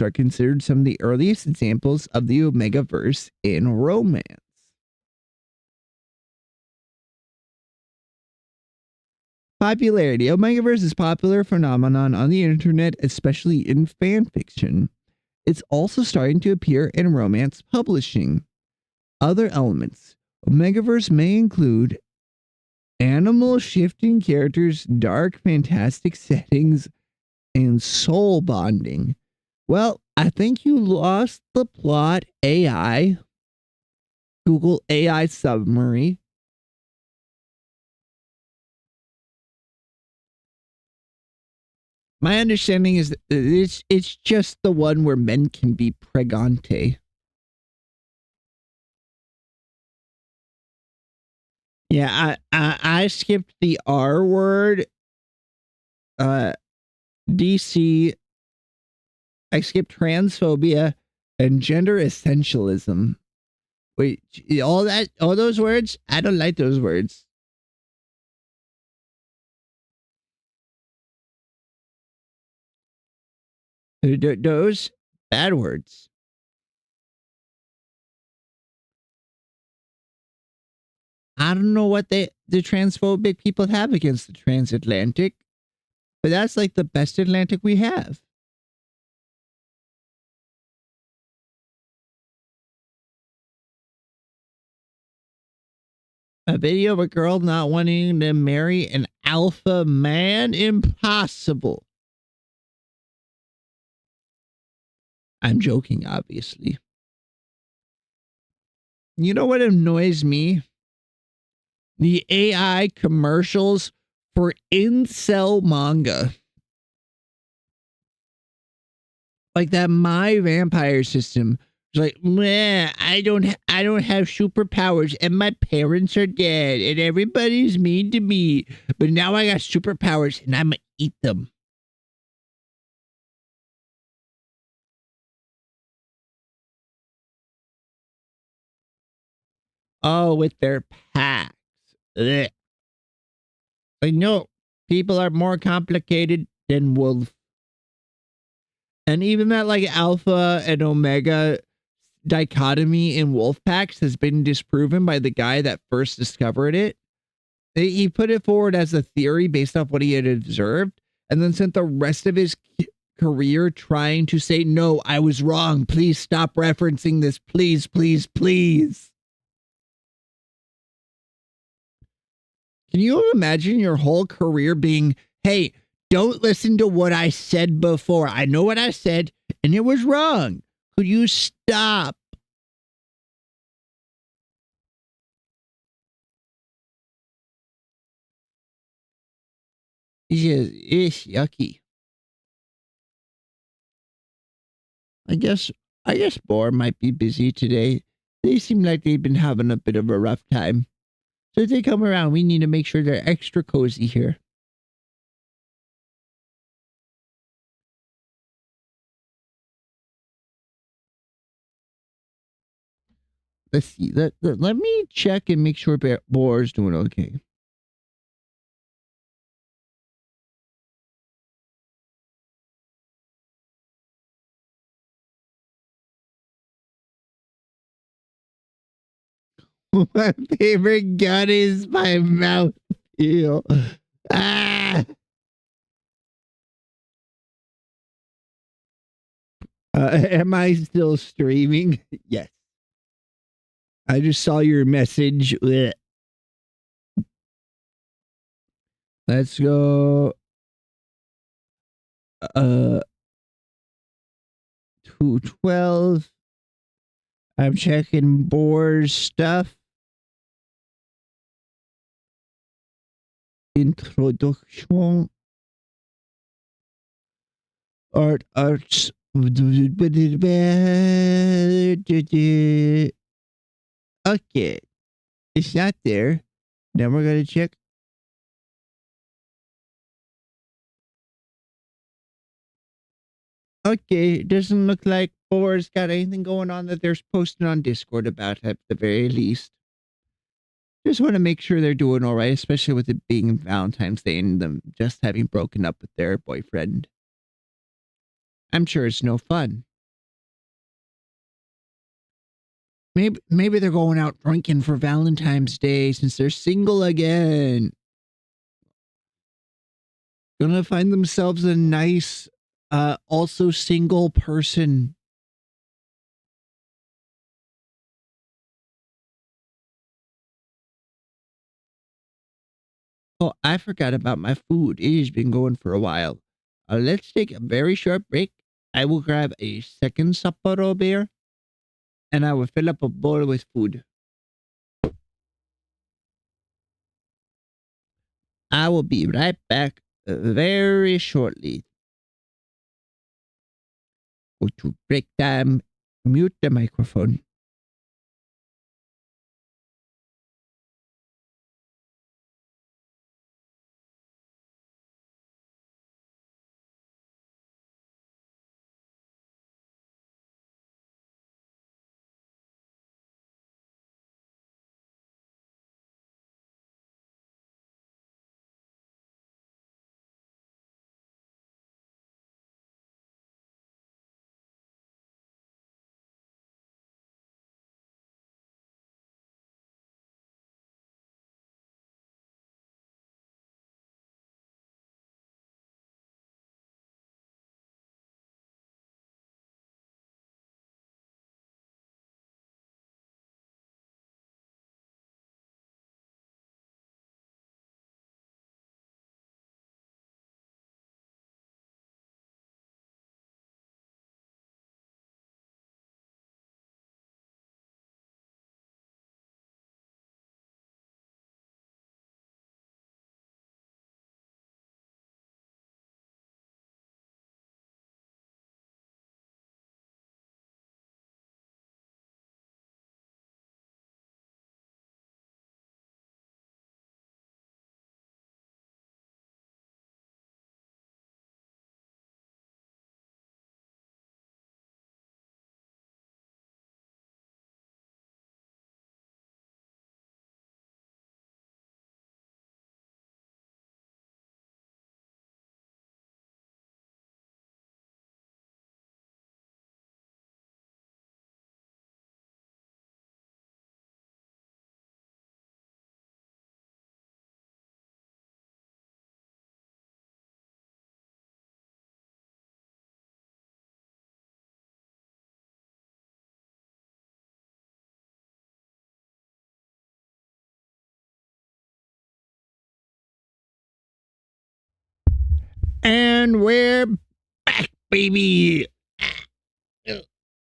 are considered some of the earliest examples of the Omegaverse in romance. Popularity. Omegaverse is a popular phenomenon on the internet, especially in fan fiction. It's also starting to appear in romance publishing. Other elements. Omegaverse may include animal shifting characters, dark fantastic settings, and soul bonding. Well, I think you lost the plot, AI. Google AI summary. My understanding is that it's just the one where men can be pregante. Yeah, I skipped the R word. DC. I skipped transphobia and gender essentialism. Wait, all those words? I don't like those words. Those bad words. I don't know what the transphobic people have against the transatlantic, but that's like the best Atlantic we have. A video of a girl not wanting to marry an alpha man? Impossible. I'm joking, obviously. You know what annoys me? The AI commercials for incel manga. Like that My Vampire system. It's like, meh, I don't have superpowers and my parents are dead and everybody's mean to me. But now I got superpowers and I'm gonna eat them. Oh, with their packs. Ugh. I know people are more complicated than wolf. And even that like alpha and omega dichotomy in wolf packs has been disproven by the guy that first discovered it. He put it forward as a theory based off what he had observed and then spent the rest of his career trying to say, no, I was wrong. Please stop referencing this. Please, please, please. Can you imagine your whole career being, hey, don't listen to what I said before. I know what I said and it was wrong. Could you stop? It's yucky. I guess Boar might be busy today. They seem like they've been having a bit of a rough time. So if they come around, we need to make sure they're extra cozy here. Let's see. Let me check and make sure Boar's doing okay. My favorite gun is my mouth feel. Ah! Am I still streaming? Yes. I just saw your message. Blech. Let's go. 212. I'm checking Boar's stuff. Introduction. Arts. Okay. It's not there. Then we're going to check. Okay, it doesn't look like Boar's got anything going on that they're posting on Discord about at the very least. Just want to make sure they're doing all right, especially with it being Valentine's Day and them just having broken up with their boyfriend. I'm sure it's no fun. Maybe they're going out drinking for Valentine's Day since they're single again. Gonna find themselves a nice, also single person. Oh, I forgot about my food. It has been going for a while. Let's take a very short break. I will grab a second Sapporo beer and I will fill up a bowl with food. I will be right back very shortly. Go to break time. Mute the microphone. And we're back, baby.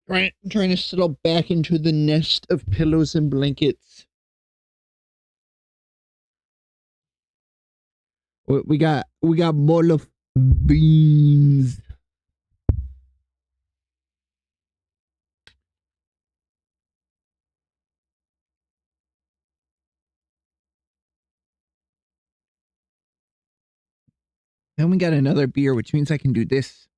Trying to settle back into the nest of pillows and blankets. We got bowl of beans. Then we got another beer, which means I can do this.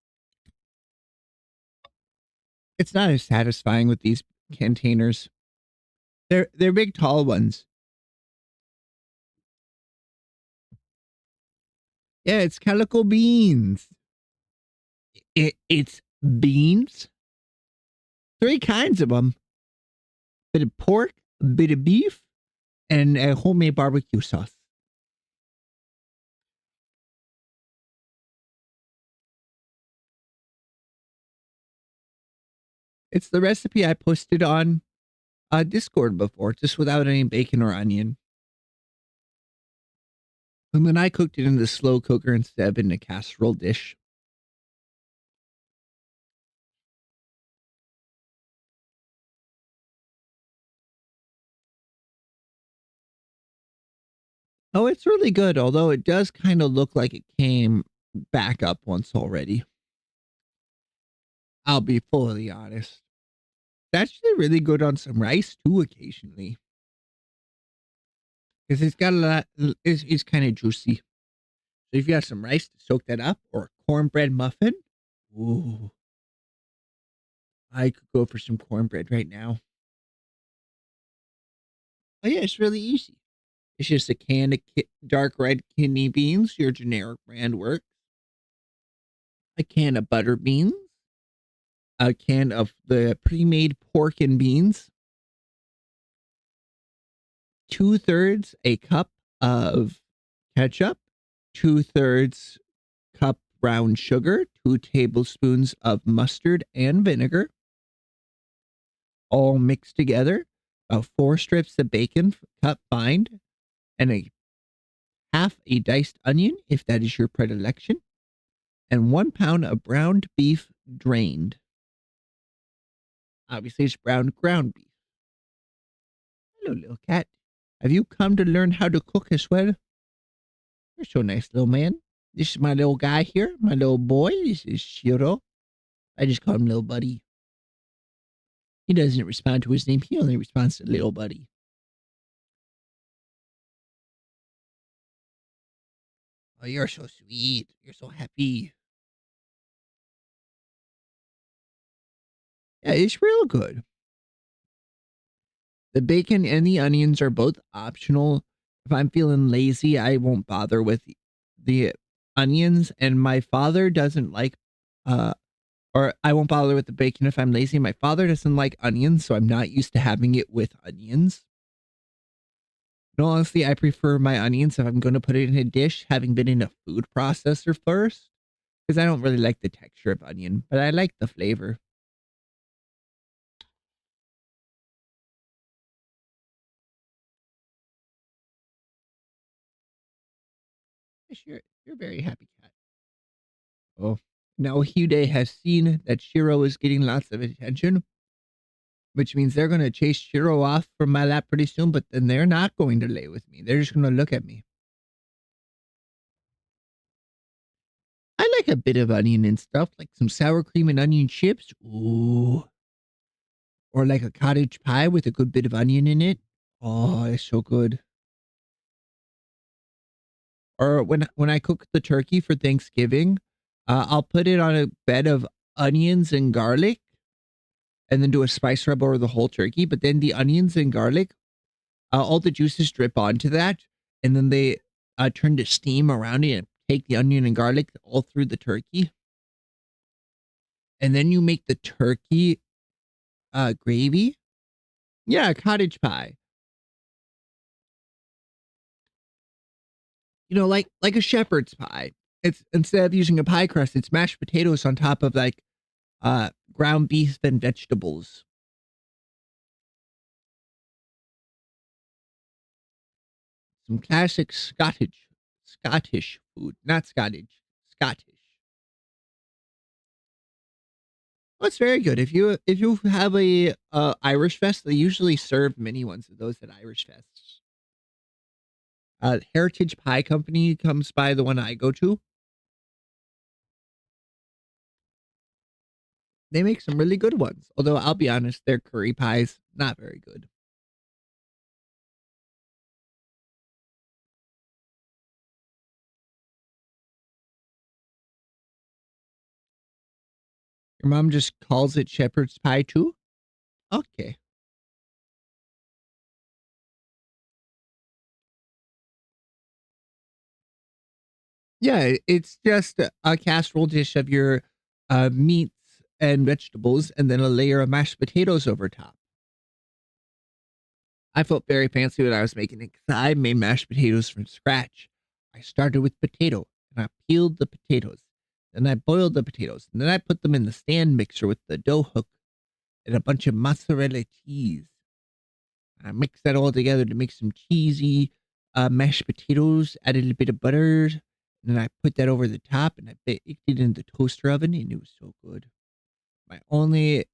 It's not as satisfying with these containers. They're big, tall ones. Yeah, it's calico beans. It's beans. 3 kinds of them. Bit of pork, a bit of beef, and a homemade barbecue sauce. It's the recipe I posted on Discord before, just without any bacon or onion. And then I cooked it in the slow cooker instead of in a casserole dish. Oh, it's really good, although it does kind of look like it came back up once already. I'll be fully honest. It's actually really good on some rice too, occasionally. Because it's got a lot, it's kind of juicy. So if you got some rice to soak that up or a cornbread muffin, ooh. I could go for some cornbread right now. Oh yeah, it's really easy. It's just a can of dark red kidney beans, your generic brand works. A can of butter beans, a can of the pre-made pork and beans, 2/3 a cup of ketchup, 2/3 cup brown sugar, 2 tablespoons of mustard and vinegar, all mixed together, about 4 strips of bacon cut fine, and a half a diced onion, if that is your predilection, and 1 pound of ground beef drained. Obviously, it's ground beef. Hello, little cat. Have you come to learn how to cook as well? You're so nice, little man. This is my little guy here, my little boy. This is Shiro. I just call him little buddy. He doesn't respond to his name. He only responds to little buddy. Oh, you're so sweet. You're so happy. Yeah, it's real good. The bacon and the onions are both optional. If I'm feeling lazy, I won't bother with the onions. And my father doesn't like, or I won't bother with the bacon if I'm lazy. My father doesn't like onions, so I'm not used to having it with onions. No, honestly, I prefer my onions if I'm going to put it in a dish, having been in a food processor first, because I don't really like the texture of onion, but I like the flavor. Yes, you're a very happy cat. Oh, now Hyude has seen that Shiro is getting lots of attention, which means they're going to chase Shiro off from my lap pretty soon, but then they're not going to lay with me. They're just going to look at me. I like a bit of onion and stuff, like some sour cream and onion chips. Ooh. Or like a cottage pie with a good bit of onion in it. Oh, it's so good. Or when I cook the turkey for Thanksgiving, I'll put it on a bed of onions and garlic and then do a spice rub over the whole turkey. But then the onions and garlic, all the juices drip onto that, and then they turn to steam around it and take the onion and garlic all through the turkey. And then you make the turkey gravy. Yeah, cottage pie. You know, like a shepherd's pie. It's instead of using a pie crust, it's mashed potatoes on top of like ground beef and vegetables. Some classic Scottish food, not Scottish, Scottish. Well, it's very good. If you have a Irish fest, they usually serve mini ones of those at Irish fests. Heritage Pie Company comes by the one I go to. They make some really good ones. Although I'll be honest, their curry pies not very good. Your mom just calls it shepherd's pie too? Okay. Yeah, it's just a casserole dish of your meats and vegetables, and then a layer of mashed potatoes over top. I felt very fancy when I was making it because I made mashed potatoes from scratch. I started with potato, and I peeled the potatoes. Then I boiled the potatoes, and then I put them in the stand mixer with the dough hook and a bunch of mozzarella cheese. I mixed that all together to make some cheesy mashed potatoes, added a bit of butter, and then I put that over the top, and I baked it in the toaster oven, and it was so good. My only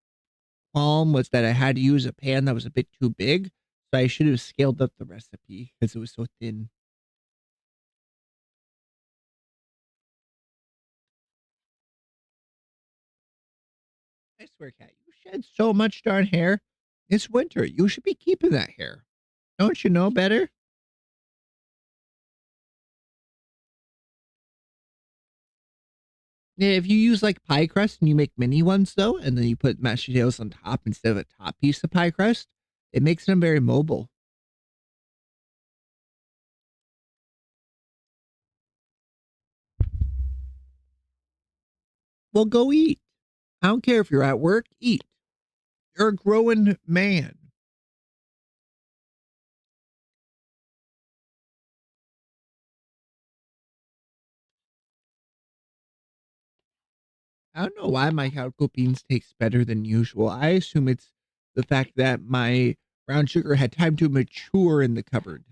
qualm was that I had to use a pan that was a bit too big, so I should have scaled up the recipe because it was so thin. I swear, Cat, you shed so much darn hair. It's winter. You should be keeping that hair. Don't you know better? Yeah, if you use like pie crust and you make mini ones though, and then you put mashed potatoes on top instead of a top piece of pie crust, it makes them very mobile. Well, go eat. I don't care if you're at work, eat. You're a growing man. I don't know why my calico beans taste better than usual. I assume it's the fact that my brown sugar had time to mature in the cupboard.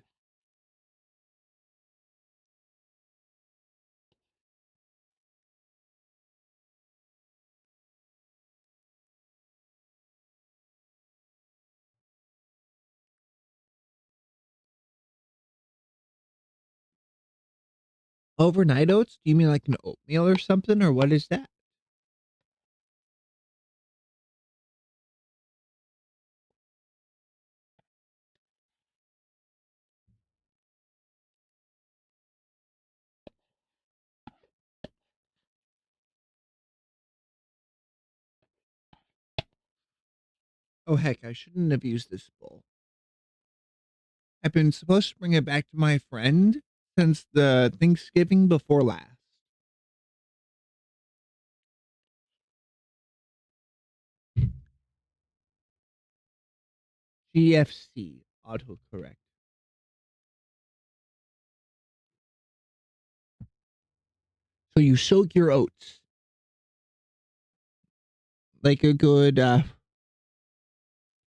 Overnight oats? Do you mean like an oatmeal or something, or what is that? Oh heck, I shouldn't have used this bowl. I've been supposed to bring it back to my friend since the Thanksgiving before last. GFC autocorrect. So you soak your oats like a good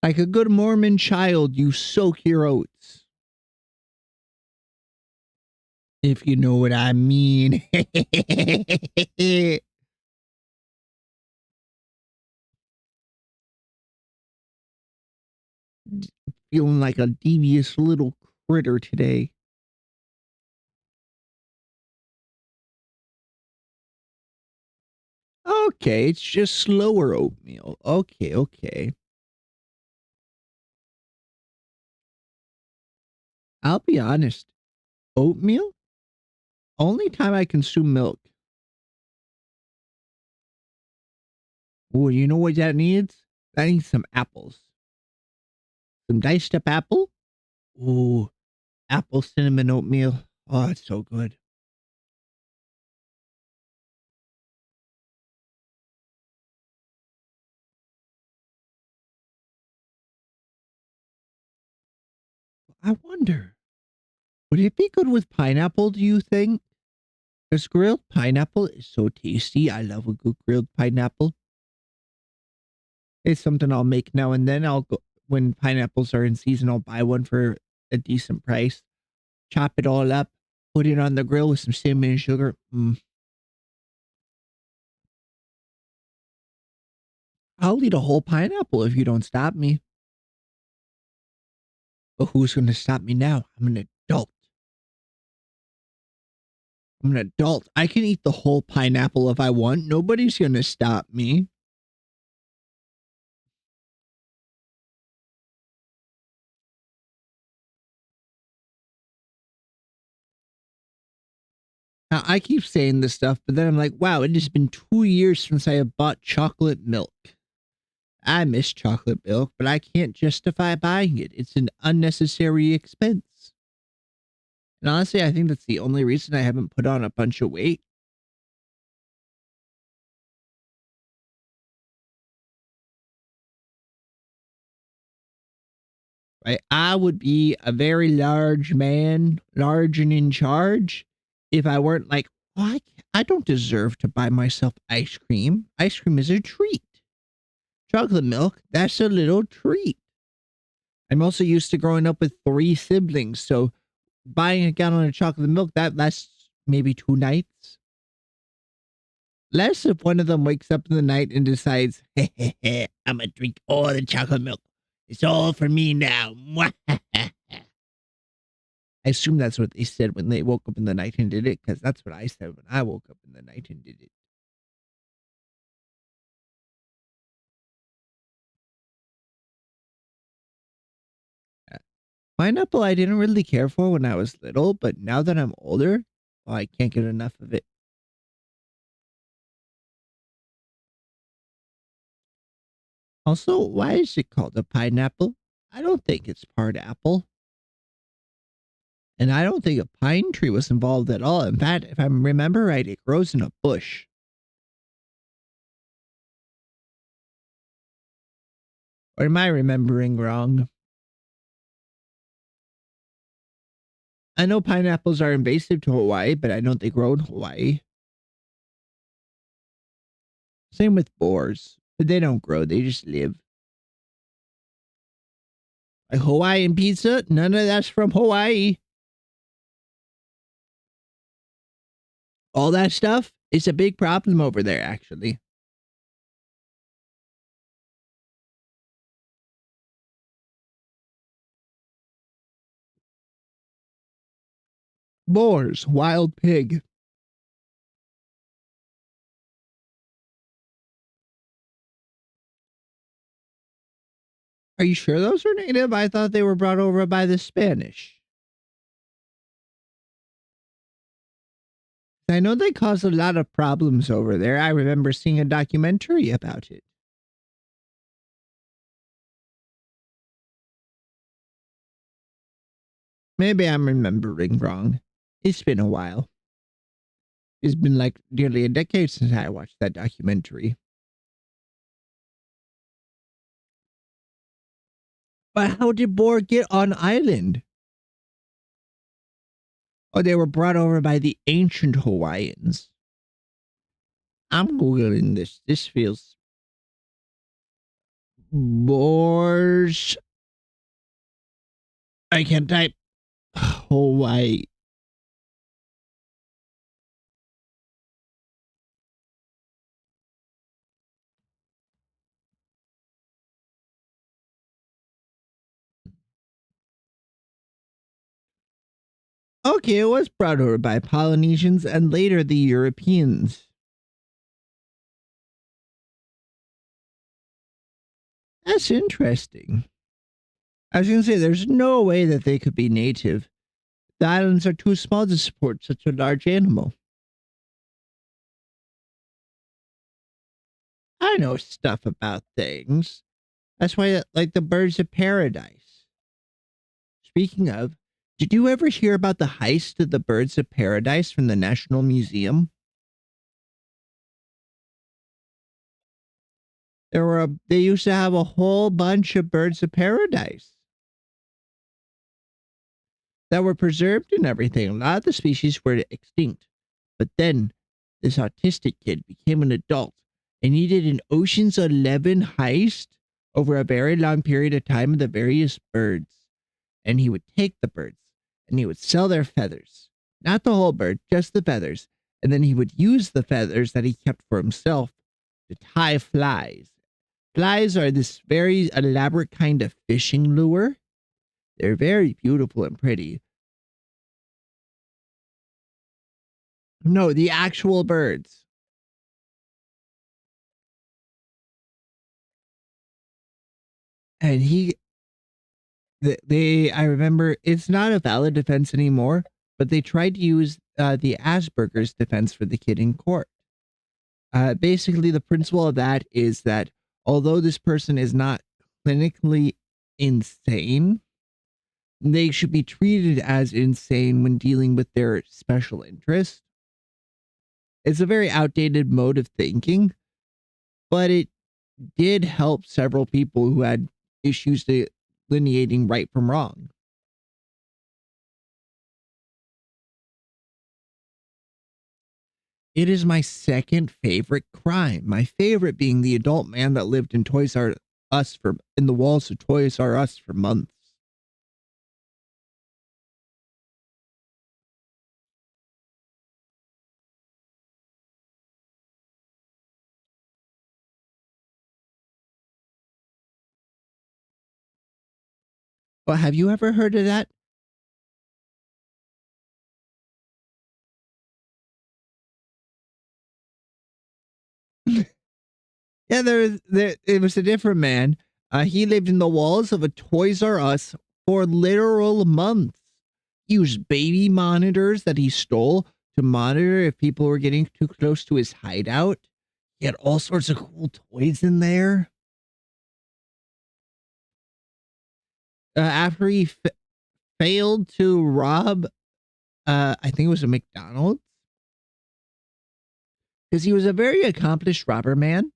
like a good Mormon child, you soak your oats. If you know what I mean. Feeling like a devious little critter today. Okay, it's just slower oatmeal. Okay, okay. I'll be honest. Oatmeal? Only time I consume milk. Oh, you know what that needs? That needs some apples. Some diced up apple? Ooh, apple cinnamon oatmeal. Oh, it's so good. I wonder, would it be good with pineapple, do you think? Because grilled pineapple is so tasty. I love a good grilled pineapple. It's something I'll make now and then. I'll go when pineapples are in season, I'll buy one for a decent price. Chop it all up, put it on the grill with some cinnamon and sugar. I'll eat a whole pineapple if you don't stop me. But who's going to stop me now? I'm an adult. I'm an adult. I can eat the whole pineapple if I want. Nobody's going to stop me. Now, I keep saying this stuff, but then I'm like, wow, it has been 2 years since I have bought chocolate milk. I miss chocolate milk, but I can't justify buying it. It's an unnecessary expense. And honestly, I think that's the only reason I haven't put on a bunch of weight. Right? I would be a very large man, large and in charge, if I weren't like, oh, I don't deserve to buy myself ice cream. Ice cream is a treat. Chocolate milk, that's a little treat. I'm also used to growing up with 3 siblings, so buying a gallon of chocolate milk, that lasts maybe 2 nights. Less if one of them wakes up in the night and decides, hey, hey, hey, I'm going to drink all the chocolate milk. It's all for me now. I assume that's what they said when they woke up in the night and did it, because that's what I said when I woke up in the night and did it. Uh, Pineapple, I didn't really care for when I was little, but now that I'm older, oh, I can't get enough of it. Also, why is it called a pineapple? I don't think it's part apple. And I don't think a pine tree was involved at all. In fact, if I remember right, it grows in a bush. Or am I remembering wrong? I know pineapples are invasive to Hawaii, but I don't think grow in Hawaii. Same with boars, but they don't grow, they just live. Like Hawaiian pizza, none of that's from Hawaii. All that stuff is a big problem over there, actually. Boars, wild pig. Are you sure those are native? I thought they were brought over by the Spanish. I know they cause a lot of problems over there. I remember seeing a documentary about it. Maybe I'm remembering wrong. It's been a while. It's been like nearly a decade since I watched that documentary. But how did boar get on island? Oh, they were brought over by the ancient Hawaiians. I'm Googling this. This feels... Boars... I can't type. Hawaii. Okay, it was brought over by Polynesians and later the Europeans. That's interesting. I was going to say, there's no way that they could be native. The islands are too small to support such a large animal. I know stuff about things. That's why I like the birds of paradise. Speaking of, did you ever hear about the heist of the birds of paradise from the National Museum? They used to have a whole bunch of birds of paradise that were preserved and everything. A lot of the species were extinct. But then this autistic kid became an adult and he did an Ocean's 11 heist over a very long period of time of the various birds. And he would take the birds and he would sell their feathers. Not the whole bird, just the feathers. And then he would use the feathers that he kept for himself to tie flies. Flies are this very elaborate kind of fishing lure. They're very beautiful and pretty. No, the actual birds. And I remember it's not a valid defense anymore, but they tried to use the Asperger's defense for the kid in court. Basically, the principle of that is that although this person is not clinically insane, they should be treated as insane when dealing with their special interest. It's a very outdated mode of thinking, but it did help several people who had issues delineating right from wrong. It is my second favorite crime. My favorite being the adult man that lived in Toys R Us in the walls of Toys R Us for months. But have you ever heard of that? Yeah, it was a different man. He lived in the walls of a Toys R Us for literal months. He used baby monitors that he stole to monitor if people were getting too close to his hideout. He had all sorts of cool toys in there. After he failed to rob, I think it was a McDonald's, because he was a very accomplished robber man.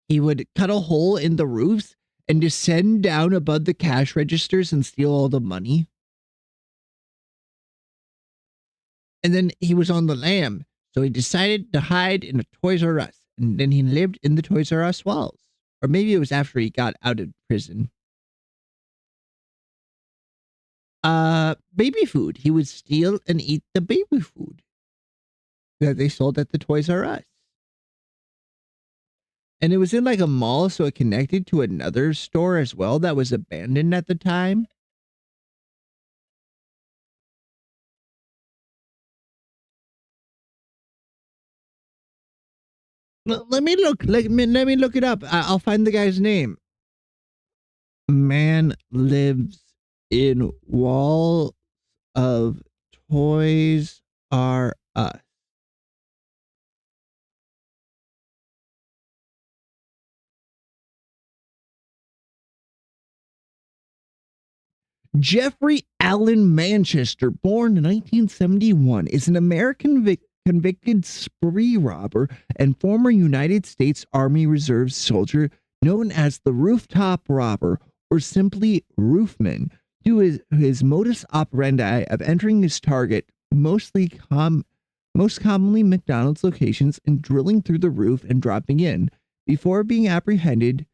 He would cut a hole in the roofs and descend down above the cash registers and steal all the money. And then he was on the lam, so he decided to hide in a Toys R Us, and then he lived in the Toys R Us walls. Or maybe it was after he got out of prison. Baby food. He would steal and eat the baby food that they sold at the Toys R Us. And it was in like a mall, so it connected to another store as well that was abandoned at the time. Let me look. Let me look it up. I'll find the guy's name. Man lives in wall of Toys R Us. Jeffrey Allen Manchester, born in 1971, is an American convicted spree robber and former United States Army Reserve soldier known as the Rooftop Robber, or simply Roofman, due to his modus operandi of entering his target, most commonly McDonald's locations, and drilling through the roof and dropping in, before being apprehended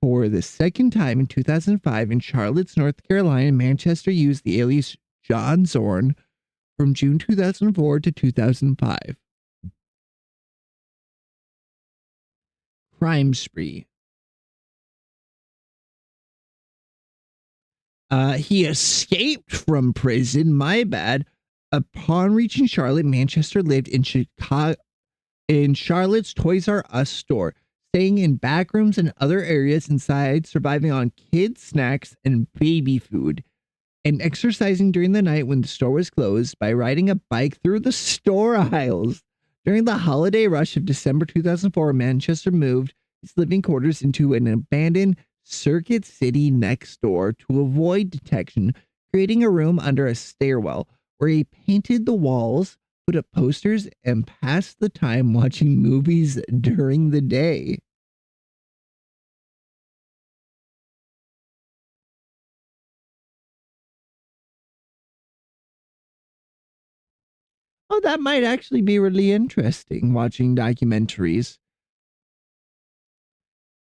for the second time in 2005 in Charlotte, North Carolina. Manchester used the alias John Zorn from June 2004 to 2005. Crime spree. He escaped from prison, my bad. Upon reaching Charlotte, Manchester lived in Charlotte's Toys R Us store, staying in back rooms and other areas inside, surviving on kids' snacks and baby food, and exercising during the night when the store was closed by riding a bike through the store aisles. During the holiday rush of December 2004, Manchester moved his living quarters into an abandoned Circuit City next door to avoid detection, creating a room under a stairwell where he painted the walls, put up posters, and passed the time watching movies during the day. Oh, that might actually be really interesting, watching documentaries.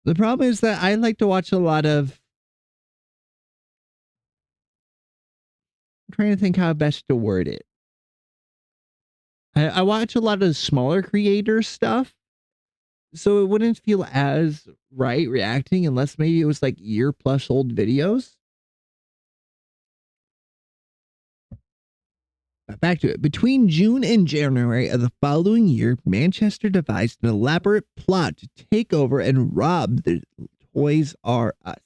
The problem is that I like to watch a lot of. I'm trying to think how best to word it. I watch a lot of smaller creator stuff, so it wouldn't feel as right reacting unless maybe it was like year plus old videos. But back to it. Between June and January of the following year, Manchester devised an elaborate plot to take over and rob the Toys R Us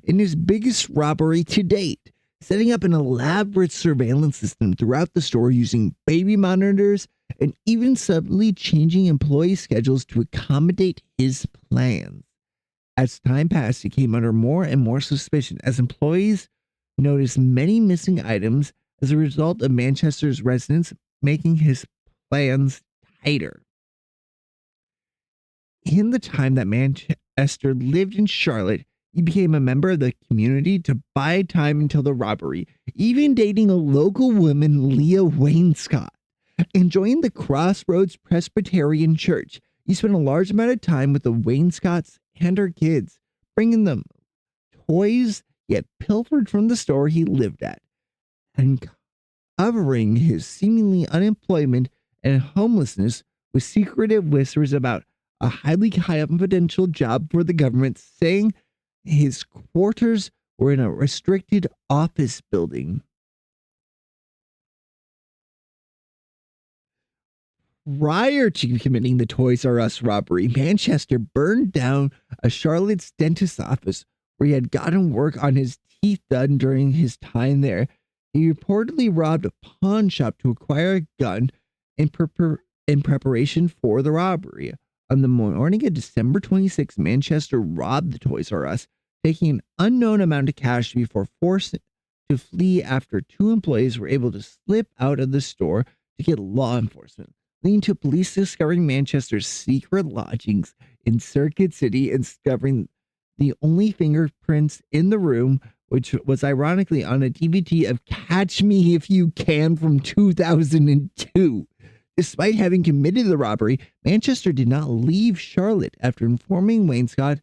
in his biggest robbery to date, setting up an elaborate surveillance system throughout the store using baby monitors and even subtly changing employee schedules to accommodate his plans. As time passed, he came under more and more suspicion as employees noticed many missing items as a result of Manchester's residents, making his plans tighter. In the time that Manchester lived in Charlotte, he became a member of the community to buy time until the robbery, even dating a local woman, Leah Wainscott, and joined the Crossroads Presbyterian Church. He spent a large amount of time with the Wainscots and her kids, bringing them toys he had pilfered from the store he lived at, and covering his seemingly unemployment and homelessness with secretive whispers about a highly confidential job for the government, saying his quarters were in a restricted office building. Prior to committing the Toys R Us robbery, Manchester burned down a Charlotte's dentist's office where he had gotten work on his teeth done during his time there. He reportedly robbed a pawn shop to acquire a gun in, in preparation for the robbery. On the morning of December 26, Manchester robbed the Toys R Us, taking an unknown amount of cash before to flee after two employees were able to slip out of the store to get law enforcement, leading to police discovering Manchester's secret lodgings in Circuit City and discovering the only fingerprints in the room, which was ironically on a DVD of Catch Me If You Can from 2002. Despite having committed the robbery, Manchester did not leave Charlotte after informing Wainscott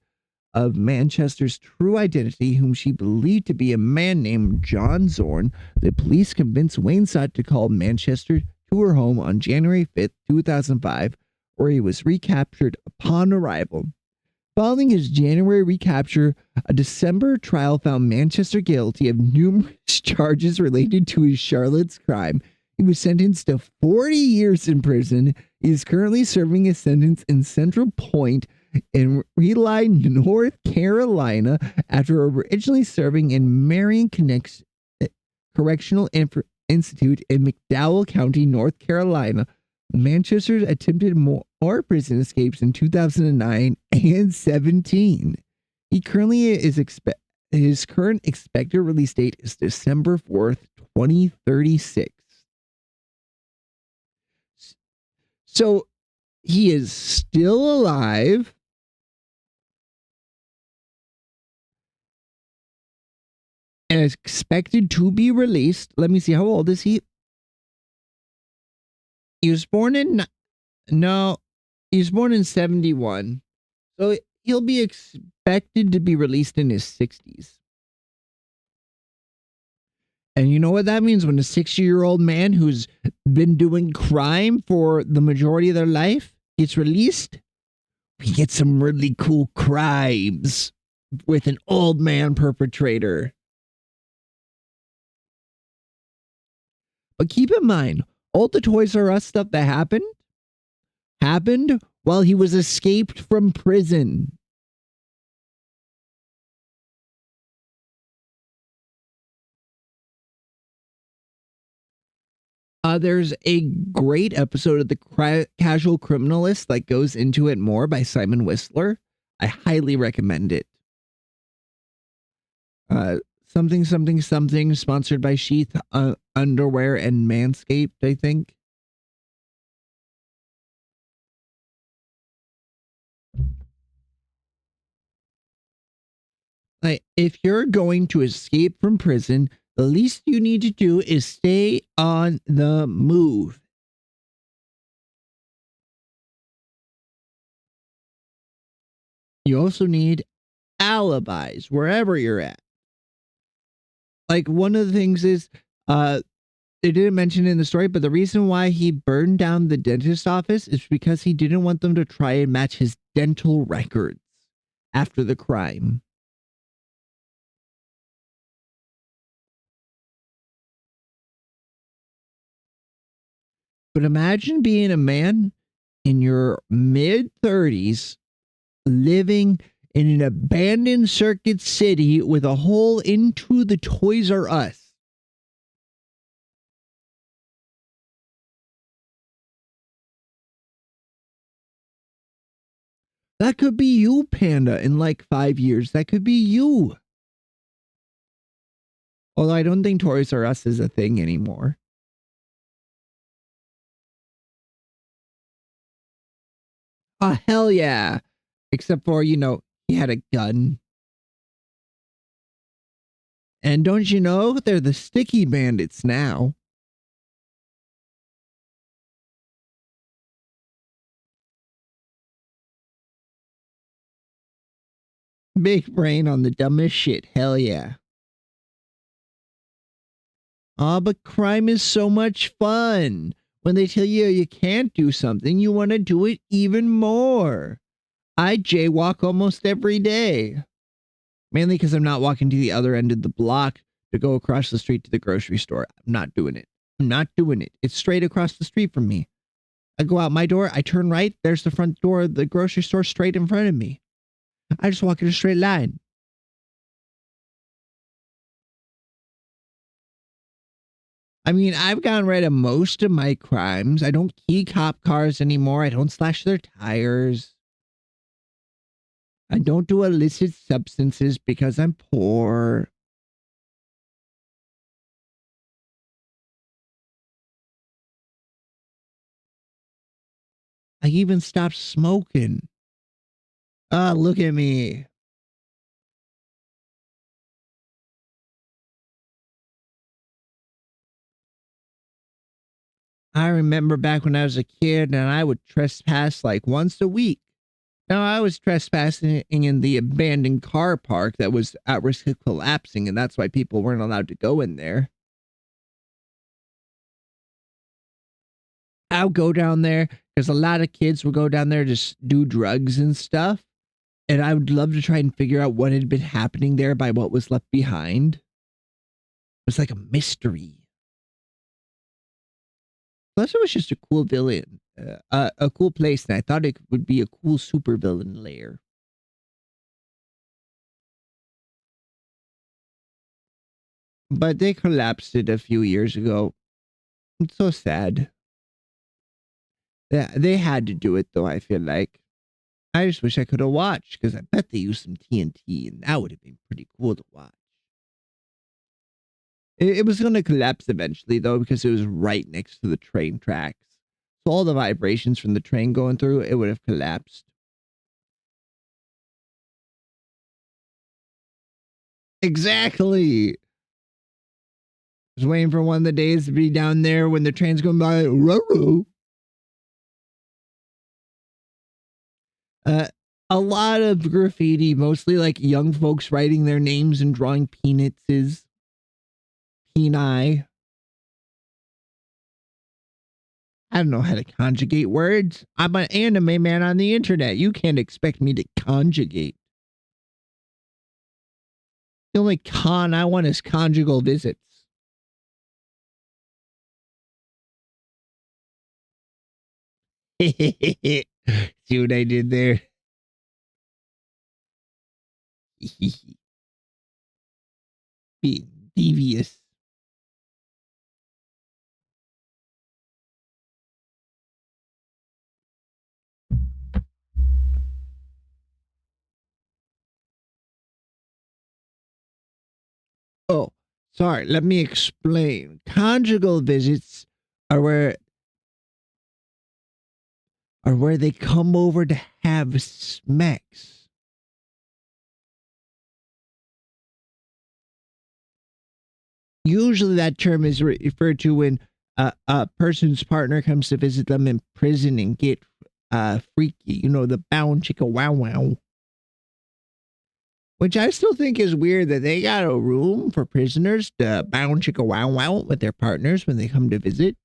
of Manchester's true identity, whom she believed to be a man named John Zorn. The police convinced Wainscott to call Manchester to her home on January 5th, 2005, where he was recaptured upon arrival. Following his January recapture, a December trial found Manchester guilty of numerous charges related to his Charlotte's crime. He was sentenced to 40 years in prison. He is currently serving a sentence in Central Point in Raleigh, North Carolina, after originally serving in Marion Correctional Institute in McDowell County, North Carolina. Manchester attempted more prison escapes in 2009 and 17. He currently his current expected release date is December 4th, 2036. So he is still alive. And is expected to be released. Let me see. How old is he? He was born in... No, he was born in 71. So he'll be expected to be released in his 60s. And you know what that means? When a 60-year-old man who's been doing crime for the majority of their life gets released, we get some really cool crimes with an old man perpetrator. But keep in mind, all the Toys R Us stuff that happened while he was escaped from prison. There's a great episode of The Casual Criminalist that goes into it more by Simon Whistler. I highly recommend it. Something, sponsored by Sheath Underwear and Manscaped, I think. Like, if you're going to escape from prison, the least you need to do is stay on the move. You also need alibis wherever you're at. Like, one of the things is, they didn't mention it in the story, but the reason why he burned down the dentist office is because he didn't want them to try and match his dental records after the crime. But imagine being a man in your mid-30s living in an abandoned Circuit City with a hole into the Toys R Us. That could be you, Panda, in like 5 years. That could be you. Although I don't think Toys R Us is a thing anymore. Oh, hell yeah. Except for, he had a gun. And don't you know, they're the Sticky Bandits now. Big brain on the dumbest shit. Hell yeah. But crime is so much fun. When they tell you you can't do something, you want to do it even more. I jaywalk almost every day. Mainly because I'm not walking to the other end of the block to go across the street to the grocery store. I'm not doing it. It's straight across the street from me. I go out my door, I turn right, there's the front door of the grocery store straight in front of me. I just walk in a straight line. I mean, I've gotten rid of most of my crimes. I don't key cop cars anymore. I don't slash their tires. I don't do illicit substances because I'm poor. I even stopped smoking. Ah, look at me. I remember back when I was a kid and I would trespass like once a week. Now, I was trespassing in the abandoned car park that was at risk of collapsing, and that's why people weren't allowed to go in there. I'll go down there because a lot of kids would go down there to do drugs and stuff. And I would love to try and figure out what had been happening there by what was left behind. It was like a mystery. Plus, it was just a cool villain, a cool place, and I thought it would be a cool supervillain lair. But they collapsed it a few years ago. It's so sad. They had to do it, though, I feel like. I just wish I could have watched, because I bet they used some TNT, and that would have been pretty cool to watch. It was going to collapse eventually, though, because it was right next to the train tracks. So all the vibrations from the train going through, it would have collapsed. Exactly. I was waiting for one of the days to be down there when the train's going by. A lot of graffiti, mostly like young folks writing their names and drawing peanuts. Peni. I don't know how to conjugate words. I'm an anime man on the internet. You can't expect me to conjugate. The only con I want is conjugal visits. See what I did there? Being devious. Oh, sorry. Let me explain. Conjugal visits are where they come over to have smacks. Usually that term is referred to when a person's partner comes to visit them in prison and get freaky. You know, the bound chicka wow wow. Which I still think is weird that they got a room for prisoners to bound chicka wow wow with their partners when they come to visit.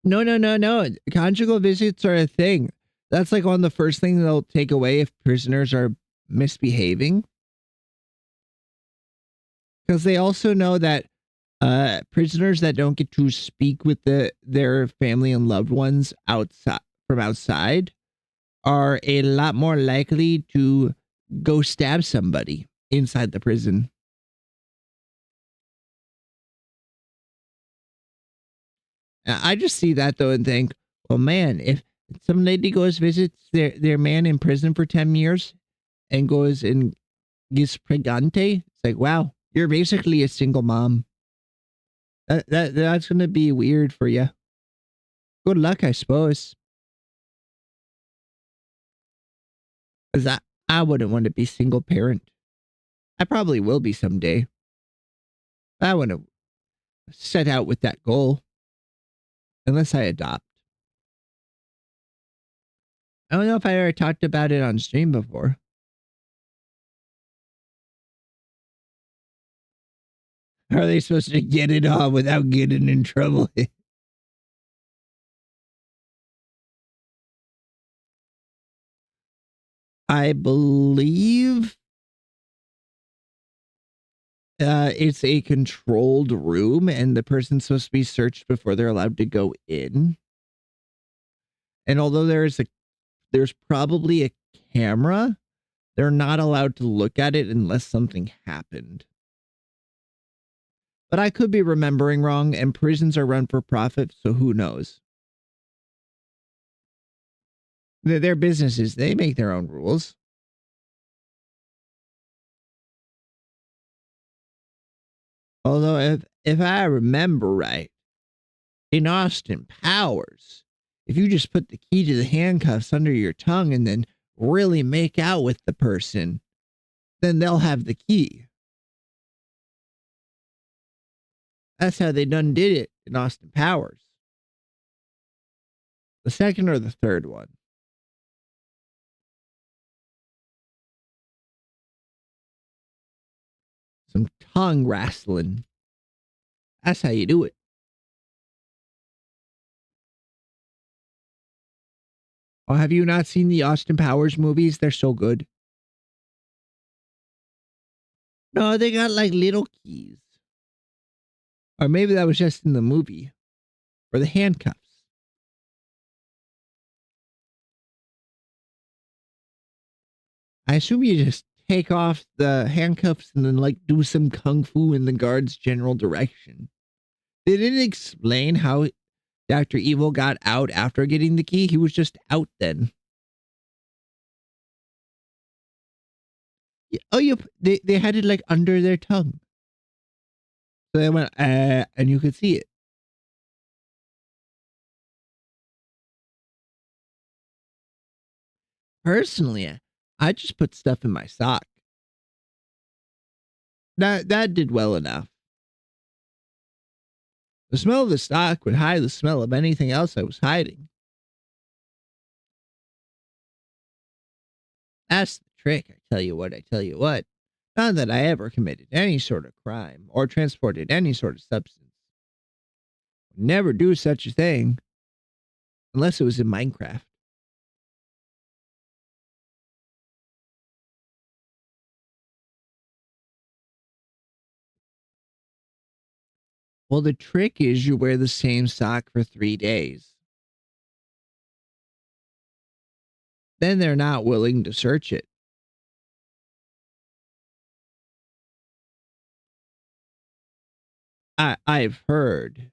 No. Conjugal visits are a thing. That's like one of the first things they'll take away if prisoners are misbehaving. Because they also know that prisoners that don't get to speak with their family and loved ones outside are a lot more likely to go stab somebody inside the prison. I just see that though and think, well, man, if some lady goes visits their man in prison for 10 years and goes and gets pregante, it's like, wow, you're basically a single mom. That's gonna be weird for you. Good luck, I suppose. Because I wouldn't want to be single parent. I probably will be someday. I want to set out with that goal. Unless I adopt. I don't know if I ever talked about it on stream before. How are they supposed to get it on without getting in trouble? I believe it's a controlled room and the person's supposed to be searched before they're allowed to go in. And although there's probably a camera, they're not allowed to look at it unless something happened. But I could be remembering wrong, and prisons are run for profit, so who knows? They're businesses. They make their own rules. Although if I remember right, in Austin Powers, if you just put the key to the handcuffs under your tongue and then really make out with the person, then they'll have the key. That's how they done did it in Austin Powers. The second or the third one. Some tongue wrestling. That's how you do it. Oh, have you not seen the Austin Powers movies? They're so good. No, they got like little keys. Or maybe that was just in the movie. Or the handcuffs. I assume you just take off the handcuffs and then like do some kung fu in the guard's general direction. They didn't explain how Dr. Evil got out after getting the key. He was just out then. Oh, they had it like under their tongue. So they went, and you could see it. Personally, I just put stuff in my sock. That did well enough. The smell of the sock would hide the smell of anything else I was hiding. That's the trick, I tell you what, I tell you what. Not that I ever committed any sort of crime or transported any sort of substance. Would never do such a thing unless it was in Minecraft. Well, the trick is you wear the same sock for 3 days. Then they're not willing to search it. I've heard.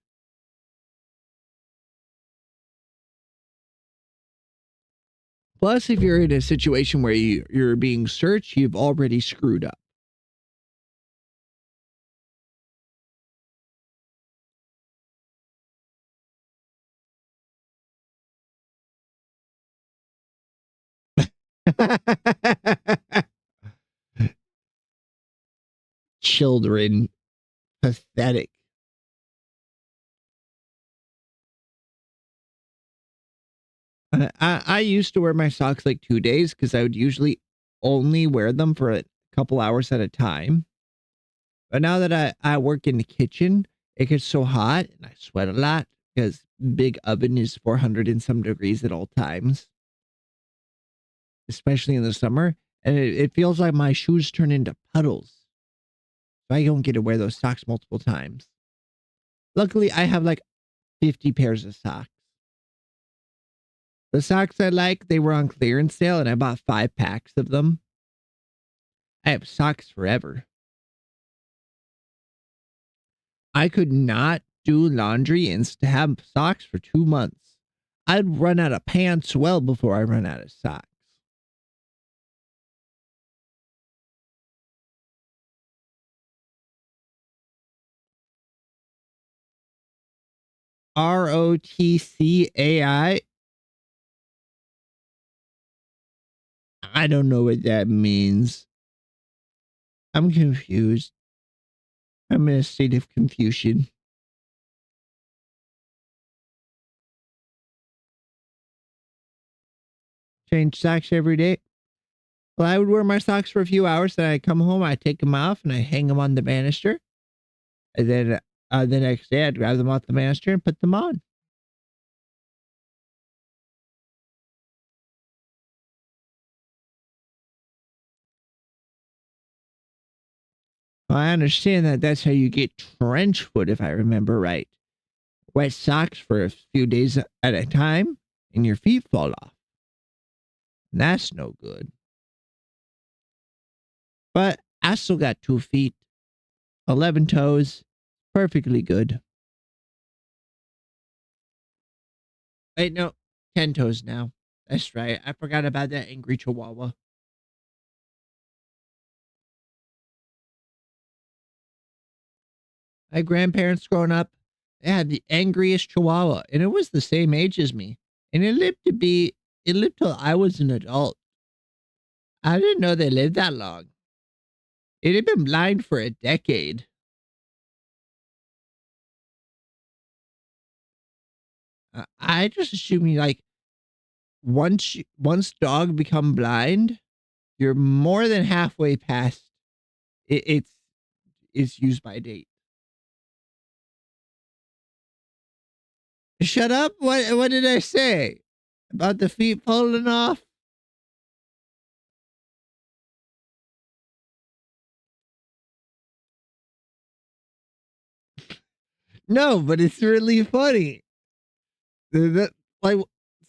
Plus, if you're in a situation where you're being searched, you've already screwed up. Children. Pathetic. I used to wear my socks like 2 days because I would usually only wear them for a couple hours at a time. But now that I work in the kitchen, it gets so hot and I sweat a lot because big oven is 400 and some degrees at all times, especially in the summer. And it feels like my shoes turn into puddles. So I don't get to wear those socks multiple times. Luckily, I have like 50 pairs of socks. The socks I like, they were on clearance sale and I bought 5 packs of them. I have socks forever. I could not do laundry and have socks for 2 months. I'd run out of pants well before I run out of socks. ROTCAI? I don't know what that means. I'm confused. I'm in a state of confusion. Change socks every day. Well, I would wear my socks for a few hours. Then I come home, I take them off, and I hang them on the banister. And then the next day, I'd grab them off the banister and put them on. Well, I understand that that's how you get trench foot, if I remember right. Wet socks for a few days at a time, and your feet fall off. And that's no good. But I still got 2 feet, 11 toes, perfectly good. Wait, no, 10 toes now. That's right. I forgot about that angry chihuahua. My grandparents growing up, they had the angriest chihuahua, and it was the same age as me. And it lived till I was an adult. I didn't know they lived that long. It had been blind for a decade. I just assume like once dog become blind, you're more than halfway past it's used by date. Shut up! What did I say about the feet falling off? No, but it's really funny. Like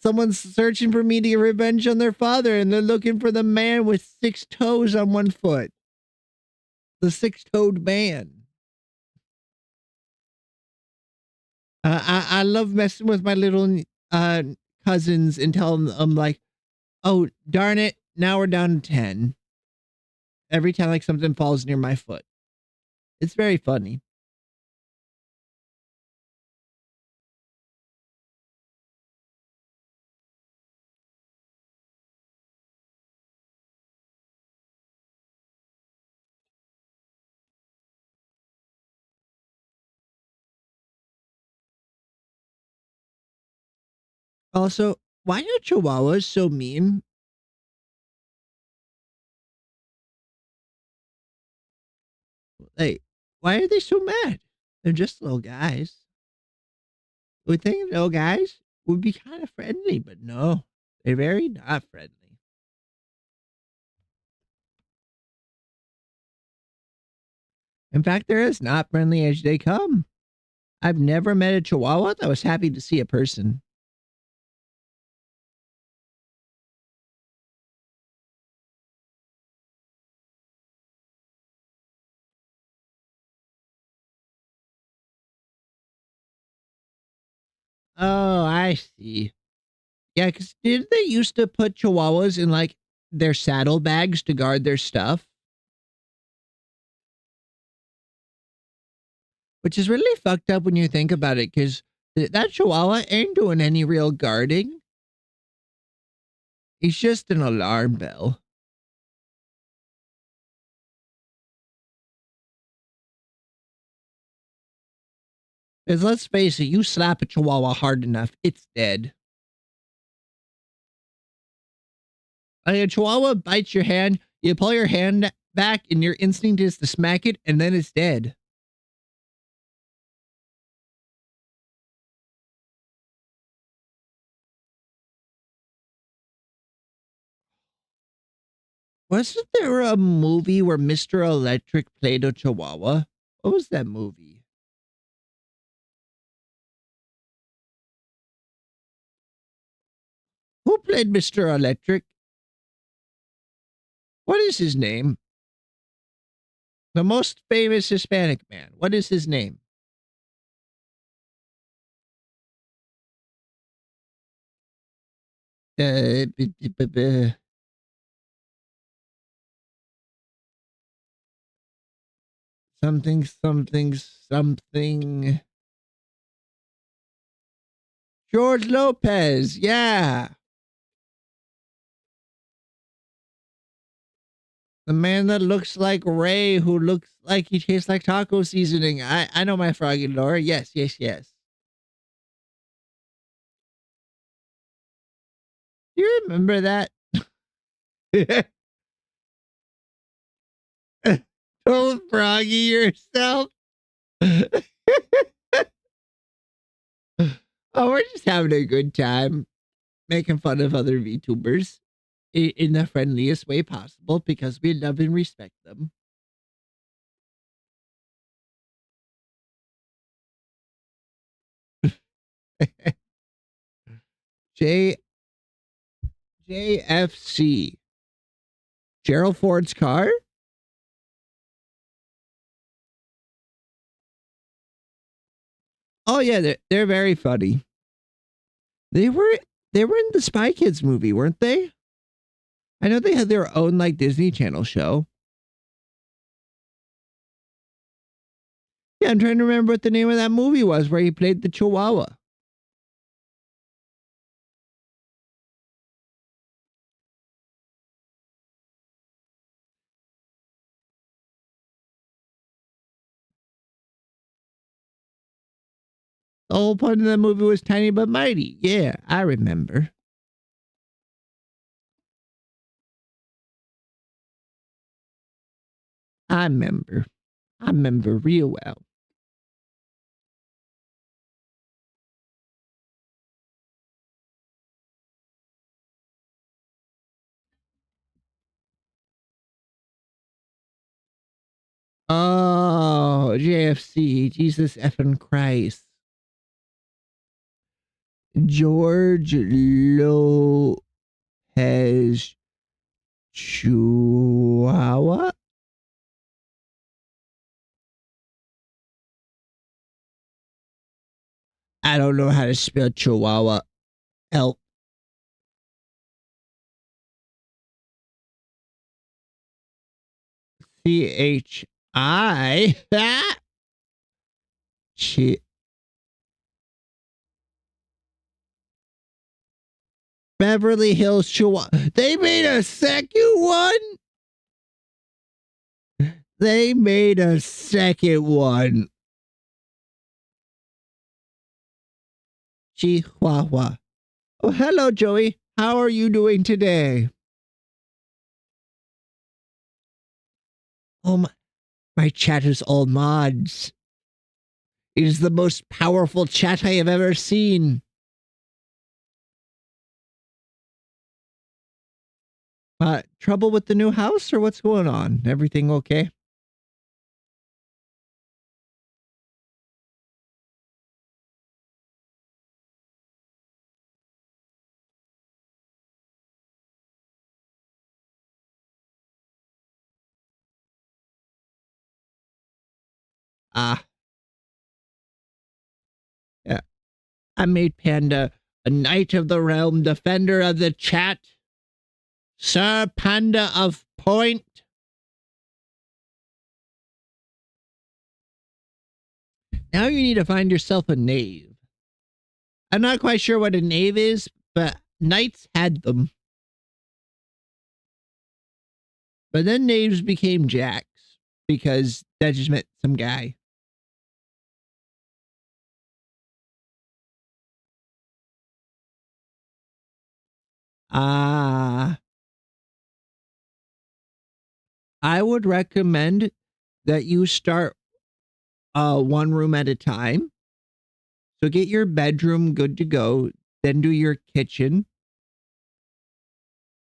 someone's searching for me to get revenge on their father, and they're looking for the man with 6 toes on one foot. The 6-toed man. I love messing with my little cousins and telling them I'm like, oh darn it, now we're down to 10. Every time like something falls near my foot. It's very funny. Also, why are chihuahuas so mean? Like, why are they so mad? They're just little guys. We think little guys would be kind of friendly, but no, they're very not friendly. In fact, they're as not friendly as they come. I've never met a chihuahua that was happy to see a person. Oh, I see. Yeah, because didn't they used to put chihuahuas in like their saddlebags to guard their stuff? Which is really fucked up when you think about it, because that chihuahua ain't doing any real guarding. He's just an alarm bell. Because let's face it, you slap a chihuahua hard enough, it's dead. Like a chihuahua bites your hand, you pull your hand back, and your instinct is to smack it, and then it's dead. Wasn't there a movie where Mr. Electric played a chihuahua? What was that movie? Who played Mr. Electric? What is his name? The most famous Hispanic man. What is his name? Something, something, something. George Lopez. Yeah. The man that looks like Ray, who looks like he tastes like taco seasoning. I know my froggy lore. Yes, yes, yes. Do you remember that? Don't froggy yourself. Oh, we're just having a good time making fun of other VTubers in the friendliest way possible because we love and respect them. J JFC. Gerald Ford's car? Oh yeah, they're very funny. They were they were in the Spy Kids movie, weren't they? I know they had their own like Disney Channel show. Yeah, I'm trying to remember what the name of that movie was where he played the Chihuahua. The whole point of that movie was Tiny but Mighty. Yeah, I remember. I remember. I remember real well. Oh, JFC. Jesus effing Christ. George Lopez Chihuahua? I don't know how to spell Chihuahua. Help. CHI. Shit. Beverly Hills Chihuahua. They made a second one? They made a second one. Chihuahua. Oh, hello, Joey. How are you doing today? Oh, my chat is all mods. It is the most powerful chat I have ever seen. Trouble with the new house or what's going on? Everything okay? Ah, yeah. I made Panda a knight of the realm, defender of the chat, Sir Panda of Point. Now you need to find yourself a knave. I'm not quite sure what a knave is, but knights had them. But then knaves became jacks because that just meant some guy. Ah, I would recommend that you start one room at a time. So get your bedroom good to go, then do your kitchen,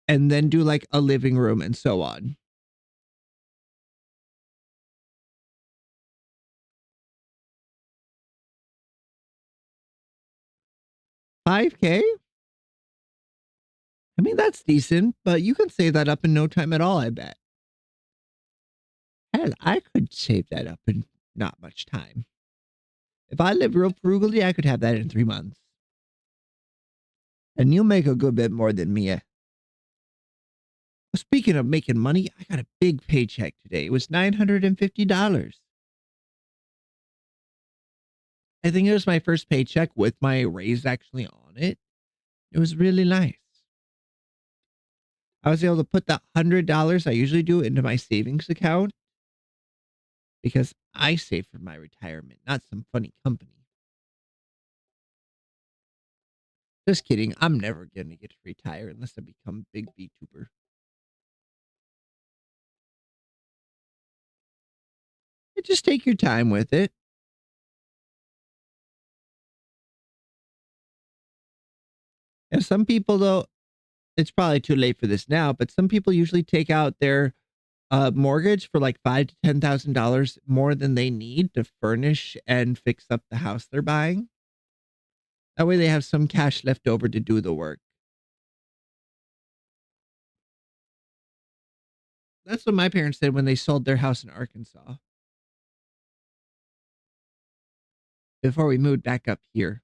and then do like a living room and so on. 5K? I mean, that's decent, but you can save that up in no time at all, I bet. Hell, I could save that up in not much time. If I live real frugally, I could have that in 3 months. And you'll make a good bit more than me. Speaking of making money, I got a big paycheck today. It was $950. I think it was my first paycheck with my raise actually on it. It was really nice. I was able to put the $100 I usually do into my savings account because I save for my retirement, not some funny company. Just kidding. I'm never going to get to retire unless I become a big VTuber. Just take your time with it. And some people, though, it's probably too late for this now, but some people usually take out their mortgage for like $5,000 to $10,000 more than they need to furnish and fix up the house they're buying. That way they have some cash left over to do the work. That's what my parents did when they sold their house in Arkansas before we moved back up here.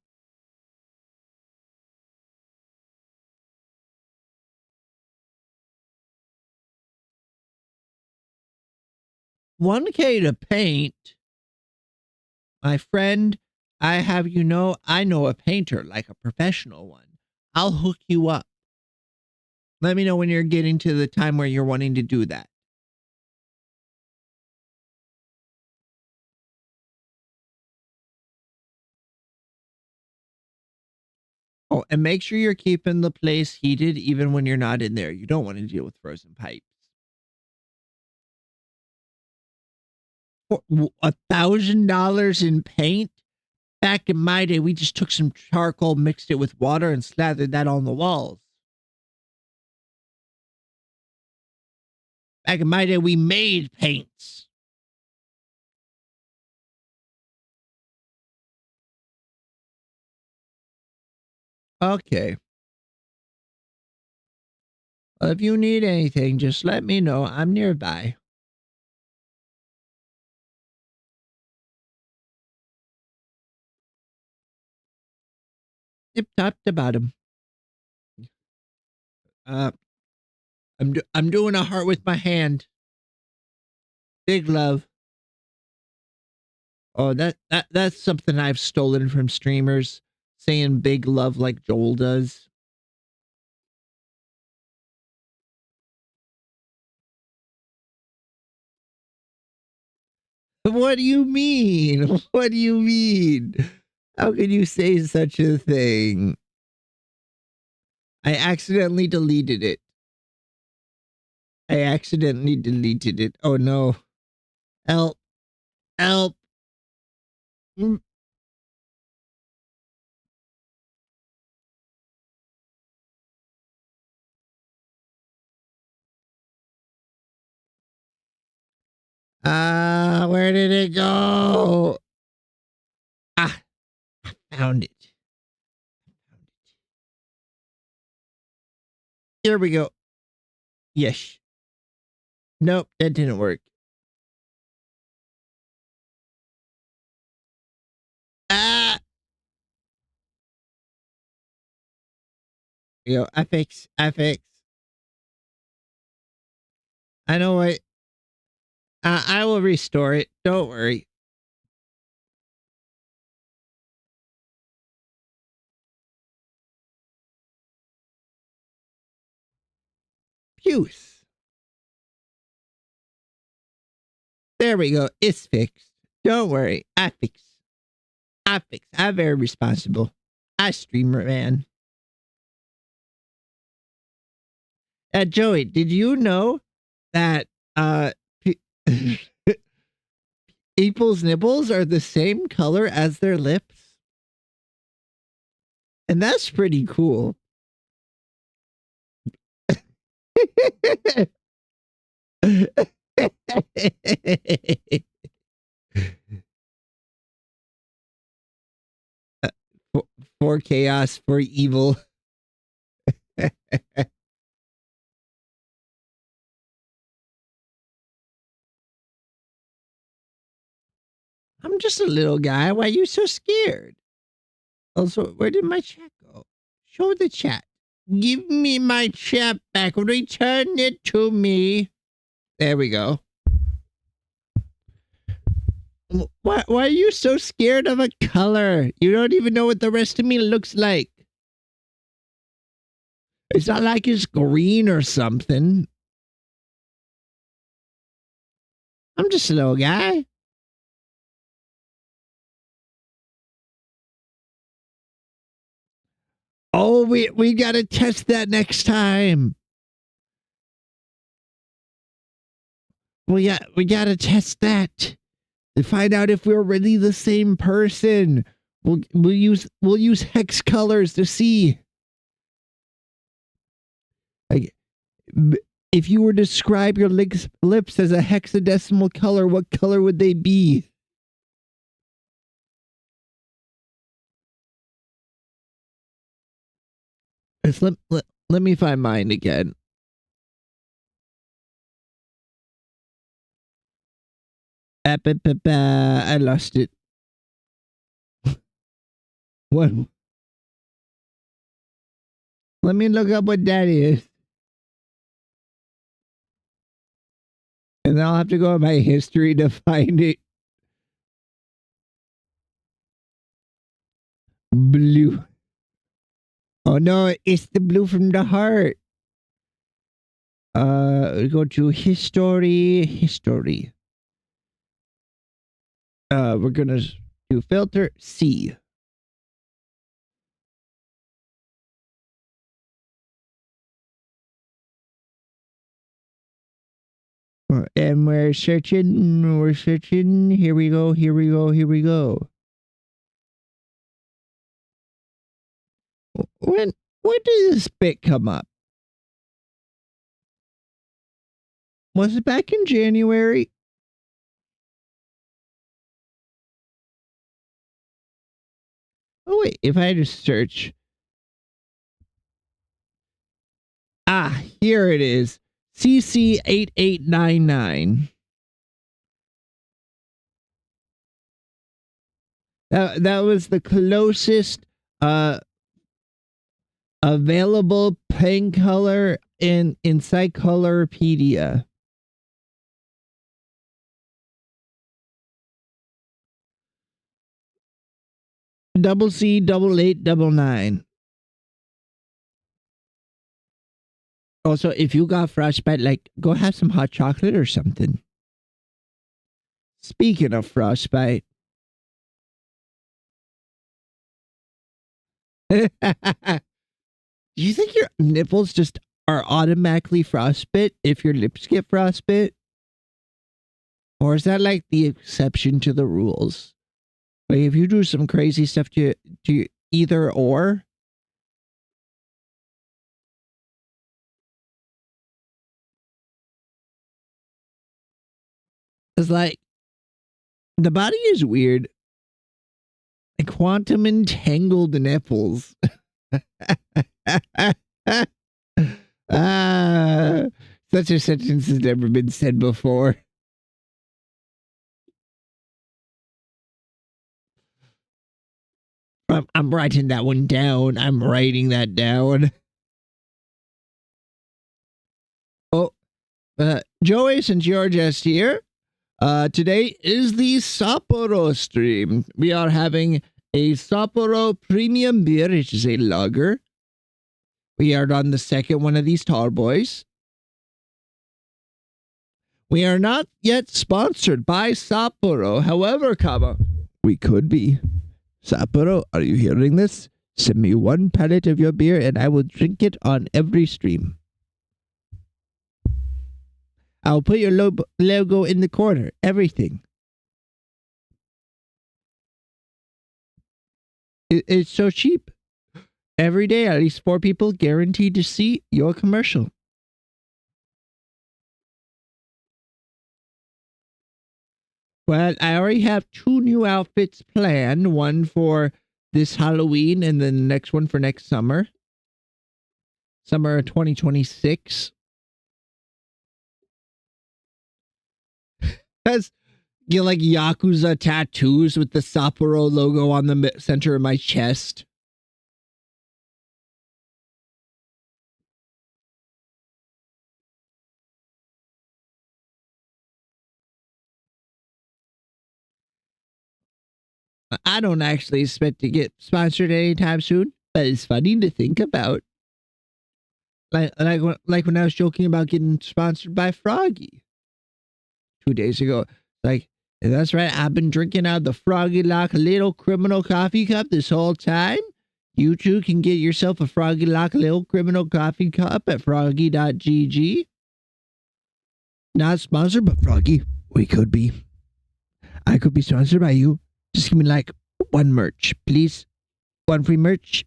$1K to paint. My friend, I have you know, I know a painter, like a professional one. I'll hook you up. Let me know when you're getting to the time where you're wanting to do that. Oh, and make sure you're keeping the place heated even when you're not in there. You don't want to deal with frozen pipes. $1,000 in paint? Back in my day, we just took some charcoal, mixed it with water, and slathered that on the walls. Back in my day, we made paints. Okay. Well, if you need anything, just let me know. I'm nearby. Tip top to bottom. I'm doing a heart with my hand. Big love. Oh, that's something I've stolen from streamers, saying big love like Joel does. What do you mean? What do you mean? How can you say such a thing? I accidentally deleted it. I accidentally deleted it. Oh no. Help. Help. Mm. Where did it go? Ah, I found it. Here we go. Yes. Nope, that didn't work. Ah. Yo, I fix. I know what. I will restore it. Don't worry. Puce. There we go. It's fixed. Don't worry. I fix. I'm very responsible. I streamer man. Joey, did you know that people's nipples are the same color as their lips? And that's pretty cool. 4 chaos, 4 evil. I'm just a little guy. Why are you so scared? Also, where did my chat go? Show the chat. Give me my chat back. Return it to me. There we go. Why are you so scared of a color? You don't even know what the rest of me looks like. It's not like it's green or something. I'm just a little guy. Oh, we gotta test that next time. We gotta test that to find out if we're really the same person. We'll use hex colors to see. Like, if you were to describe your lips as a hexadecimal color, what color would they be? Let me find mine again. I lost it. What? Let me look up what that is. And then I'll have to go on my history to find it. Blue. Oh no, it's the blue from the heart. We go to history. We're gonna do filter C. And we're searching. Here we go. When did this bit come up? Was it back in January? Oh wait, if I just search. Ah, here it is. CC8899. That was the closest available pen color in Encyclopedia. Double C 8899. Also, if you got frostbite, like go have some hot chocolate or something. Speaking of frostbite. Do you think your nipples just are automatically frostbite if your lips get frostbite? Or is that like the exception to the rules? Like if you do some crazy stuff to either or? It's like the body is weird. Like quantum entangled nipples. Such a sentence has never been said before. I'm writing that one down. I'm writing that down. Oh, Joey, since you're just here, today is the Sapporo stream. We are having a Sapporo premium beer, which is a lager. We are on the second one of these tall boys. We are not yet sponsored by Sapporo. However, we could be. Sapporo, are you hearing this? Send me one pellet of your beer and I will drink it on every stream. I'll put your logo in the corner. Everything. It's so cheap. Every day, at least 4 people guaranteed to see your commercial. Well, I already have 2 new outfits planned. One for this Halloween and then the next one for next summer. Summer 2026. That's like Yakuza tattoos with the Sapporo logo on the center of my chest. I don't actually expect to get sponsored anytime soon, but it's funny to think about. Like when I was joking about getting sponsored by Froggy 2 days ago. Like, that's right, I've been drinking out of the Froggy Lock Little Criminal Coffee Cup this whole time. You too can get yourself a Froggy Lock Little Criminal Coffee Cup at froggy.gg. Not sponsored, but Froggy, we could be. I could be sponsored by you. Just give me like 1 merch, please. 1 free merch.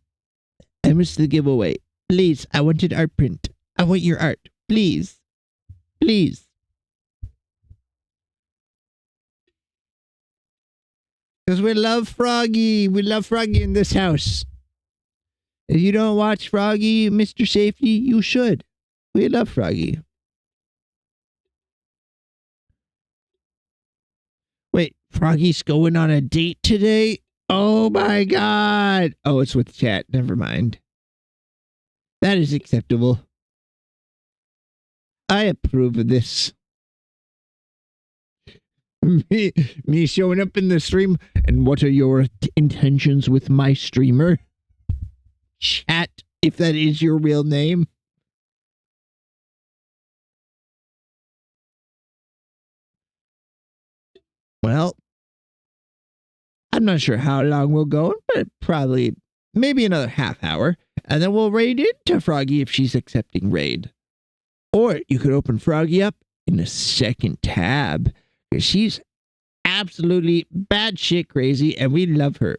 I missed the giveaway. Please, I want an art print. I want your art. Please. Please. Because we love Froggy. We love Froggy in this house. If you don't watch Froggy, Mr. Safety, you should. We love Froggy. Wait, Froggy's going on a date today? Oh my god. Oh, it's with chat. Never mind. That is acceptable. I approve of this. me showing up in the stream. And what are your intentions with my streamer? Chat, if that is your real name. Well, I'm not sure how long we'll go, but probably maybe another half hour. And then we'll raid into Froggy if she's accepting raid. Or you could open Froggy up in a second tab. Because she's absolutely batshit crazy and we love her.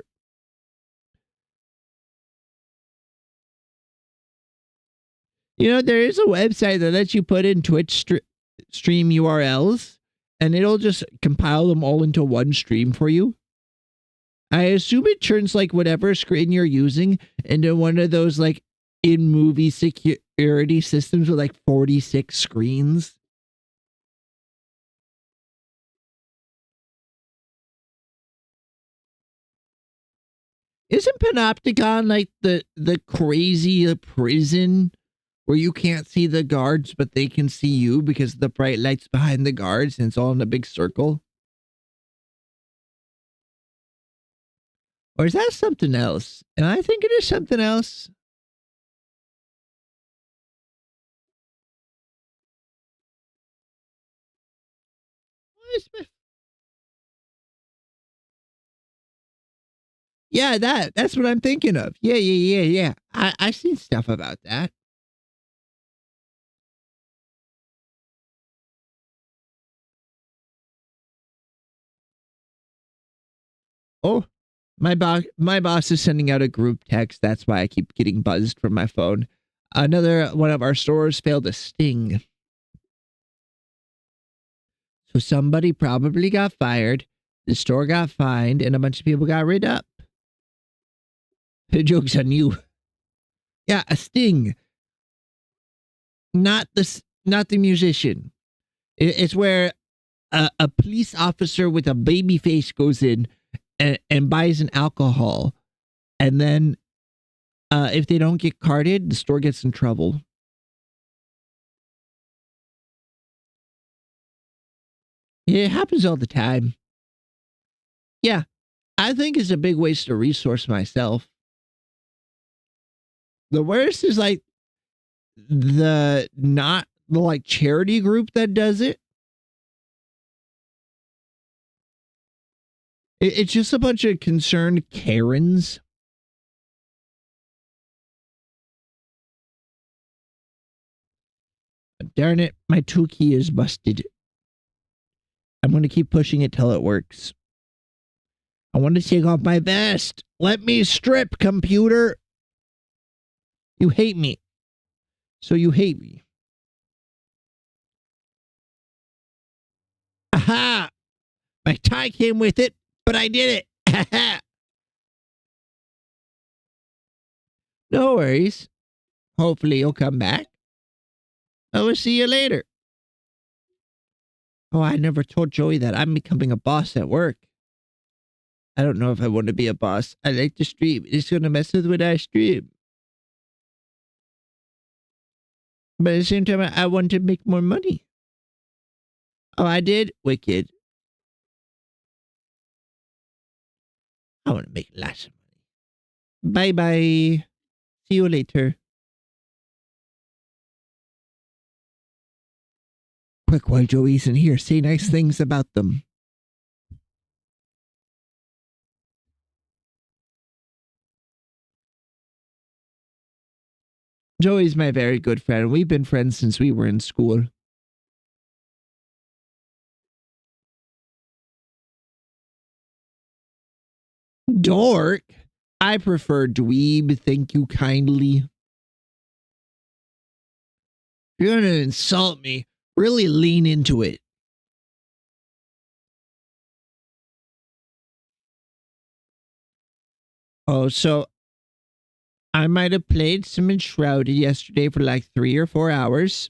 You know, there is a website that lets you put in Twitch stream URLs and it'll just compile them all into one stream for you. I assume it turns like whatever screen you're using into one of those like in-movie security systems with like 46 screens. Isn't Panopticon like the crazy prison where you can't see the guards, but they can see you because the bright light's behind the guards and it's all in a big circle? Or is that something else? And I think it is something else. Yeah, that's what I'm thinking of. Yeah. I've seen stuff about that. Oh, my boss is sending out a group text. That's why I keep getting buzzed from my phone. Another one of our stores failed a sting. So somebody probably got fired, the store got fined, and a bunch of people got rid up. The joke's on you. Yeah, a sting. Not the musician. It's where a police officer with a baby face goes in and buys an alcohol. And then if they don't get carded, the store gets in trouble. Yeah, it happens all the time. Yeah, I think it's a big waste of resource myself. The worst is like the like charity group that does it. It's just a bunch of concerned Karens. Darn it, my 2 key is busted. I'm going to keep pushing it till it works. I want to take off my vest. Let me strip, computer. You hate me. So you hate me. Aha! My tie came with it, but I did it. No worries. Hopefully you'll come back. I will see you later. Oh, I never told Joey that I'm becoming a boss at work. I don't know if I want to be a boss. I like to stream. It's going to mess with what I stream. But at the same time, I want to make more money. Oh, I did? Wicked. I want to make lots of money. Bye-bye. See you later. Quick, while Joey's in here, say nice things about them. Joey's my very good friend. We've been friends since we were in school. Dork? I prefer dweeb, thank you kindly. If you're gonna insult me, really lean into it. Oh, so I might have played some Enshrouded yesterday for like 3 or 4 hours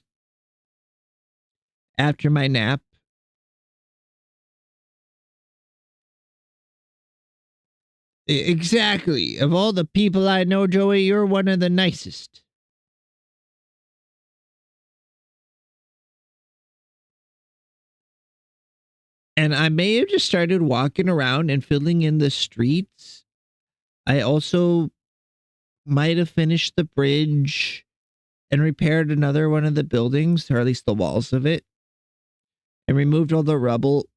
after my nap. Exactly. Of all the people I know, Joey, you're one of the nicest. And I may have just started walking around and filling in the streets. I also might have finished the bridge and repaired another one of the buildings, or at least the walls of it, and removed all the rubble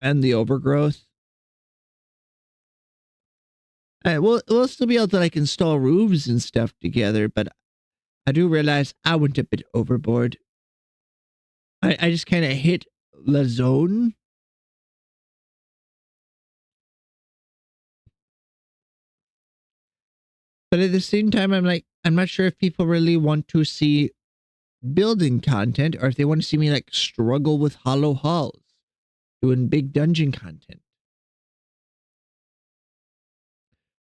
and the overgrowth. We'll still be able to like install roofs and stuff together, but I do realize I went a bit overboard. I just kind of hit the zone. But at the same time, I'm like, I'm not sure if people really want to see building content or if they want to see me like struggle with hollow halls doing big dungeon content.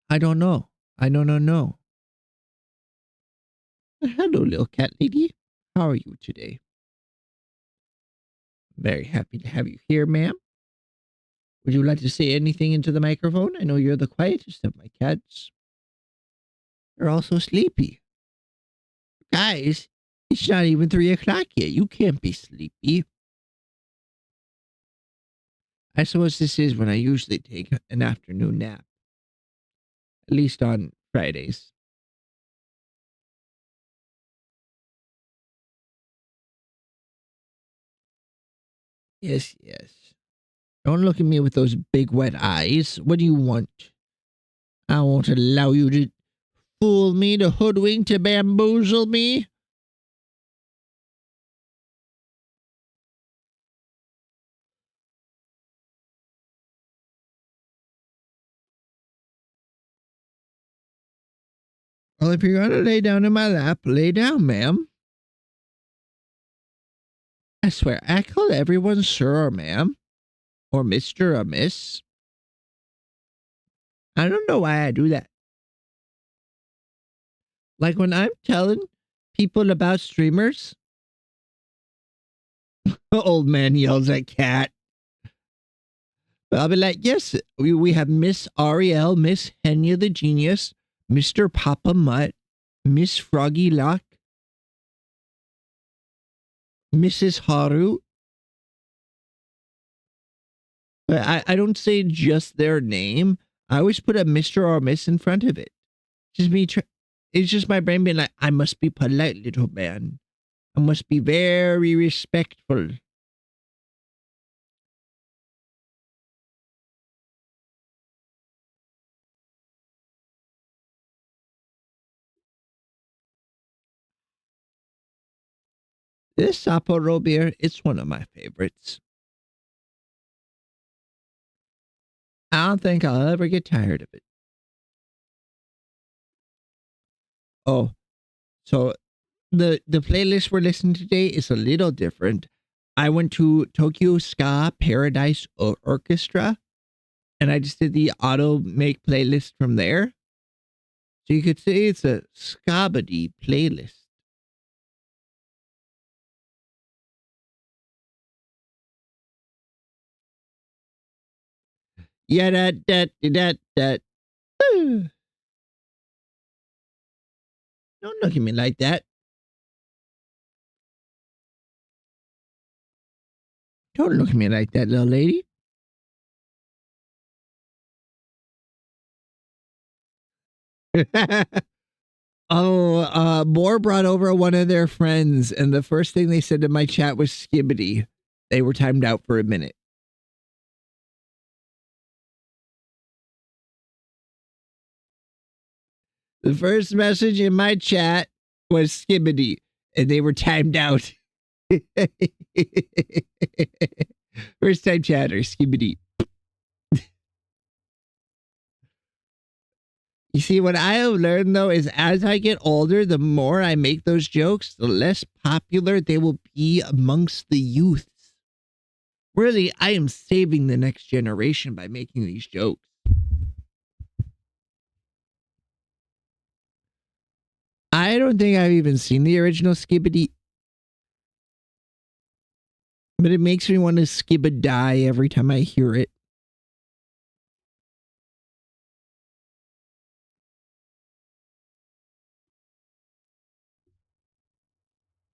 I don't know. I don't know. Hello, little cat lady. How are you today? Very happy to have you here, ma'am. Would you like to say anything into the microphone? I know you're the quietest of my cats. You're also sleepy. Guys, it's not even 3 o'clock yet. You can't be sleepy. I suppose this is when I usually take an afternoon nap. At least on Fridays. Yes, yes. Don't look at me with those big wet eyes. What do you want? I won't allow you to fool me, to hoodwink, to bamboozle me. Well, if you're gonna lay down in my lap, lay down, ma'am. I swear, I call everyone sir or ma'am. Or Mr. or Miss. I don't know why I do that. Like when I'm telling people about streamers, the old man yells at Cat. But I'll be like, yes, we have Miss Ariel, Miss Henya the Genius, Mr. Papa Mutt, Miss Froggy Luck, Mrs. Haru. But I don't say just their name. I always put a Mr. or Miss in front of it. Just me. It's just my brain being like, I must be polite, little man. I must be very respectful. This Sapporo beer, it's one of my favorites. I don't think I'll ever get tired of it. Oh, so the playlist we're listening to today is a little different. I went to Tokyo Ska Paradise Orchestra, and I just did the auto make playlist from there. So you could say it's a Skabadi playlist. Yeah, that. Don't look at me like that. Don't look at me like that, little lady. Moore brought over one of their friends, and the first thing they said to my chat was skibbity. They were timed out for a minute. The first message in my chat was skibbity, and they were timed out. First time chatter, skibbity. You see, what I have learned though is as I get older, the more I make those jokes, the less popular they will be amongst the youths. Really, I am saving the next generation by making these jokes. I don't think I've even seen the original Skibbity, but it makes me want to skibba die every time I hear it.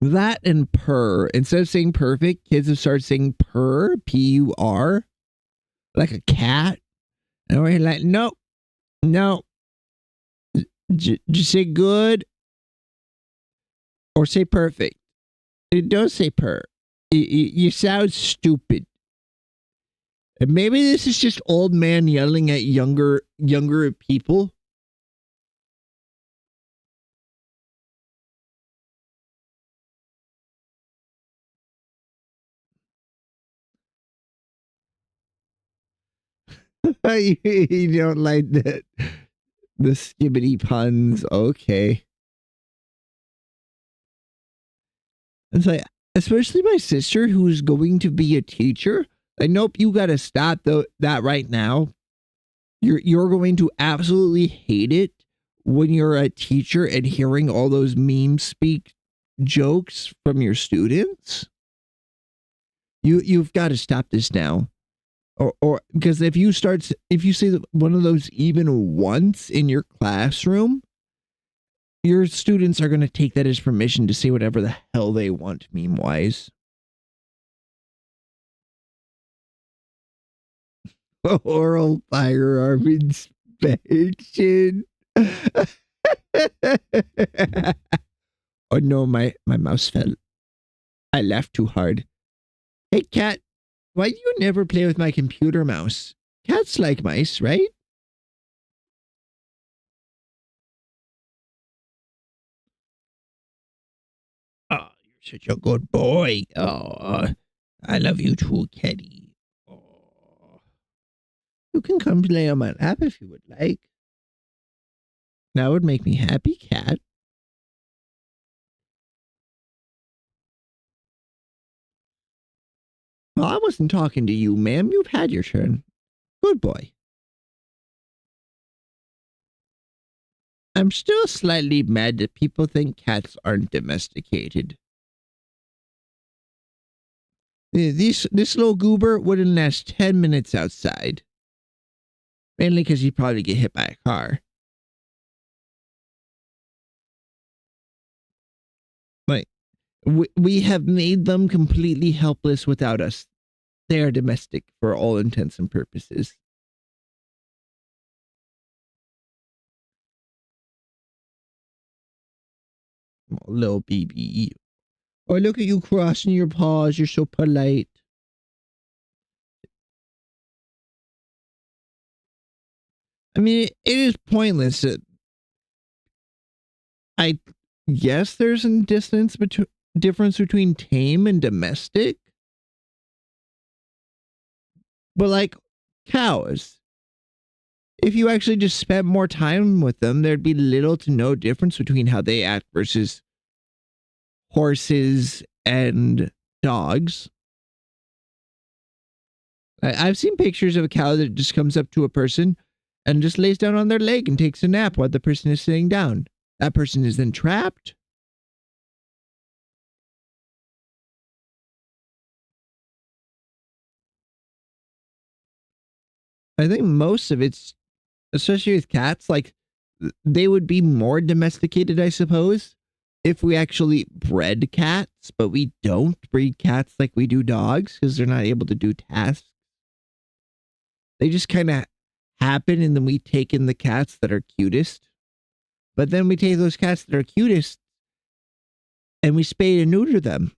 That and purr. Instead of saying perfect, kids have started saying purr, P-U-R, like a cat. And we're like, no, no. Just say good or say perfect. Don't say purr. You sound stupid. And maybe this is just old man yelling at younger people. You don't like the skibbity puns. Okay. It's like, especially my sister who's going to be a teacher. Like, nope, you gotta stop that right now. You're going to absolutely hate it when you're a teacher and hearing all those meme speak jokes from your students. You've got to stop this now. Or because if you say one of those even once in your classroom, your students are going to take that as permission to say whatever the hell they want meme wise. Oral firearm inspection. Oh no, my mouse fell. I laughed too hard. Hey cat, why do you never play with my computer mouse? Cats like mice, right? Oh, you're such a good boy. Oh, I love you too, Kitty. Oh. You can come lay on my lap if you would like. That would make me happy, cat. Well, I wasn't talking to you, ma'am. You've had your turn. Good boy. I'm still slightly mad that people think cats aren't domesticated. This little goober wouldn't last 10 minutes outside. Mainly because he'd probably get hit by a car. Like, we have made them completely helpless without us. They are domestic for all intents and purposes. Oh, little BB. Oh, look at you crossing your paws. You're so polite. I mean, it is pointless. I guess there's a difference between tame and domestic. But like cows, if you actually just spent more time with them, there'd be little to no difference between how they act versus horses and dogs. I've seen pictures of a cow that just comes up to a person and just lays down on their leg and takes a nap while the person is sitting down. That person is then trapped. I think most of it's, especially with cats, like they would be more domesticated, I suppose, if we actually bred cats, but we don't breed cats like we do dogs because they're not able to do tasks. They just kind of happen, and then we take in the cats that are cutest. But then we take those cats that are cutest and we spay and neuter them.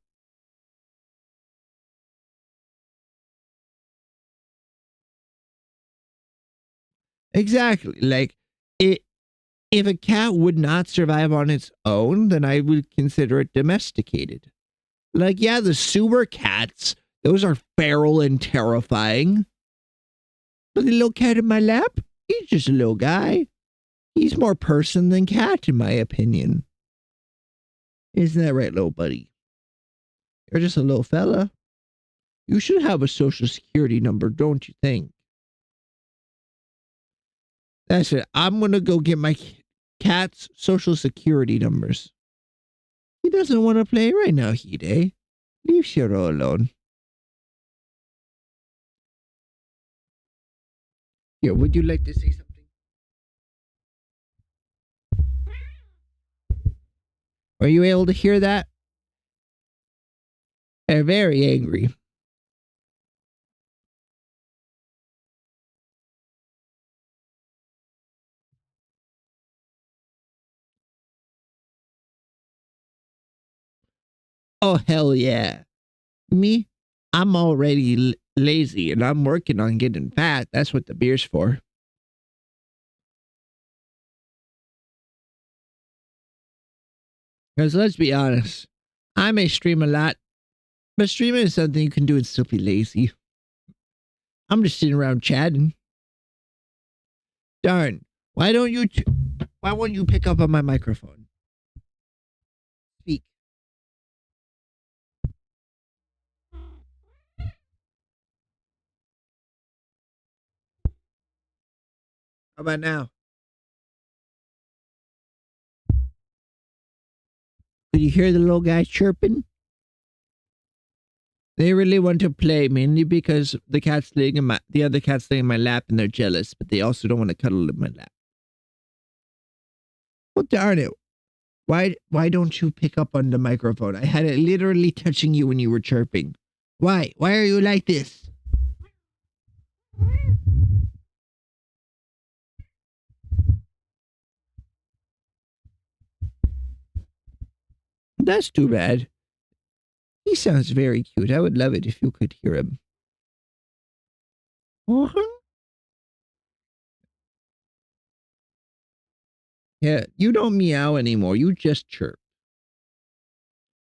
Exactly. Like, if a cat would not survive on its own, then I would consider it domesticated. Like, yeah, the sewer cats, those are feral and terrifying. But the little cat in my lap, he's just a little guy. He's more person than cat, in my opinion. Isn't that right, little buddy? You're just a little fella. You should have a social security number, don't you think? That's it. I'm going to go get my cat's social security numbers. He doesn't want to play right now, Hide. Leave Shiro alone. Here, would you like to say something? Are you able to hear that? They're very angry. Oh, hell yeah. Me? I'm already lazy and I'm working on getting fat. That's what the beer's for. Because let's be honest, I may stream a lot, but streaming is something you can do and still be lazy. I'm just sitting around chatting. Darn. Why won't you pick up on my microphone? Speak. How about now? Did you hear the little guy chirping? They really want to play, mainly because the other cat's laying in my lap and they're jealous, but they also don't want to cuddle in my lap. Well, darn it. Why don't you pick up on the microphone? I had it literally touching you when you were chirping. Why? Why are you like this? That's too bad. He sounds very cute. I would love it if you could hear him. Yeah, you don't meow anymore. You just chirp.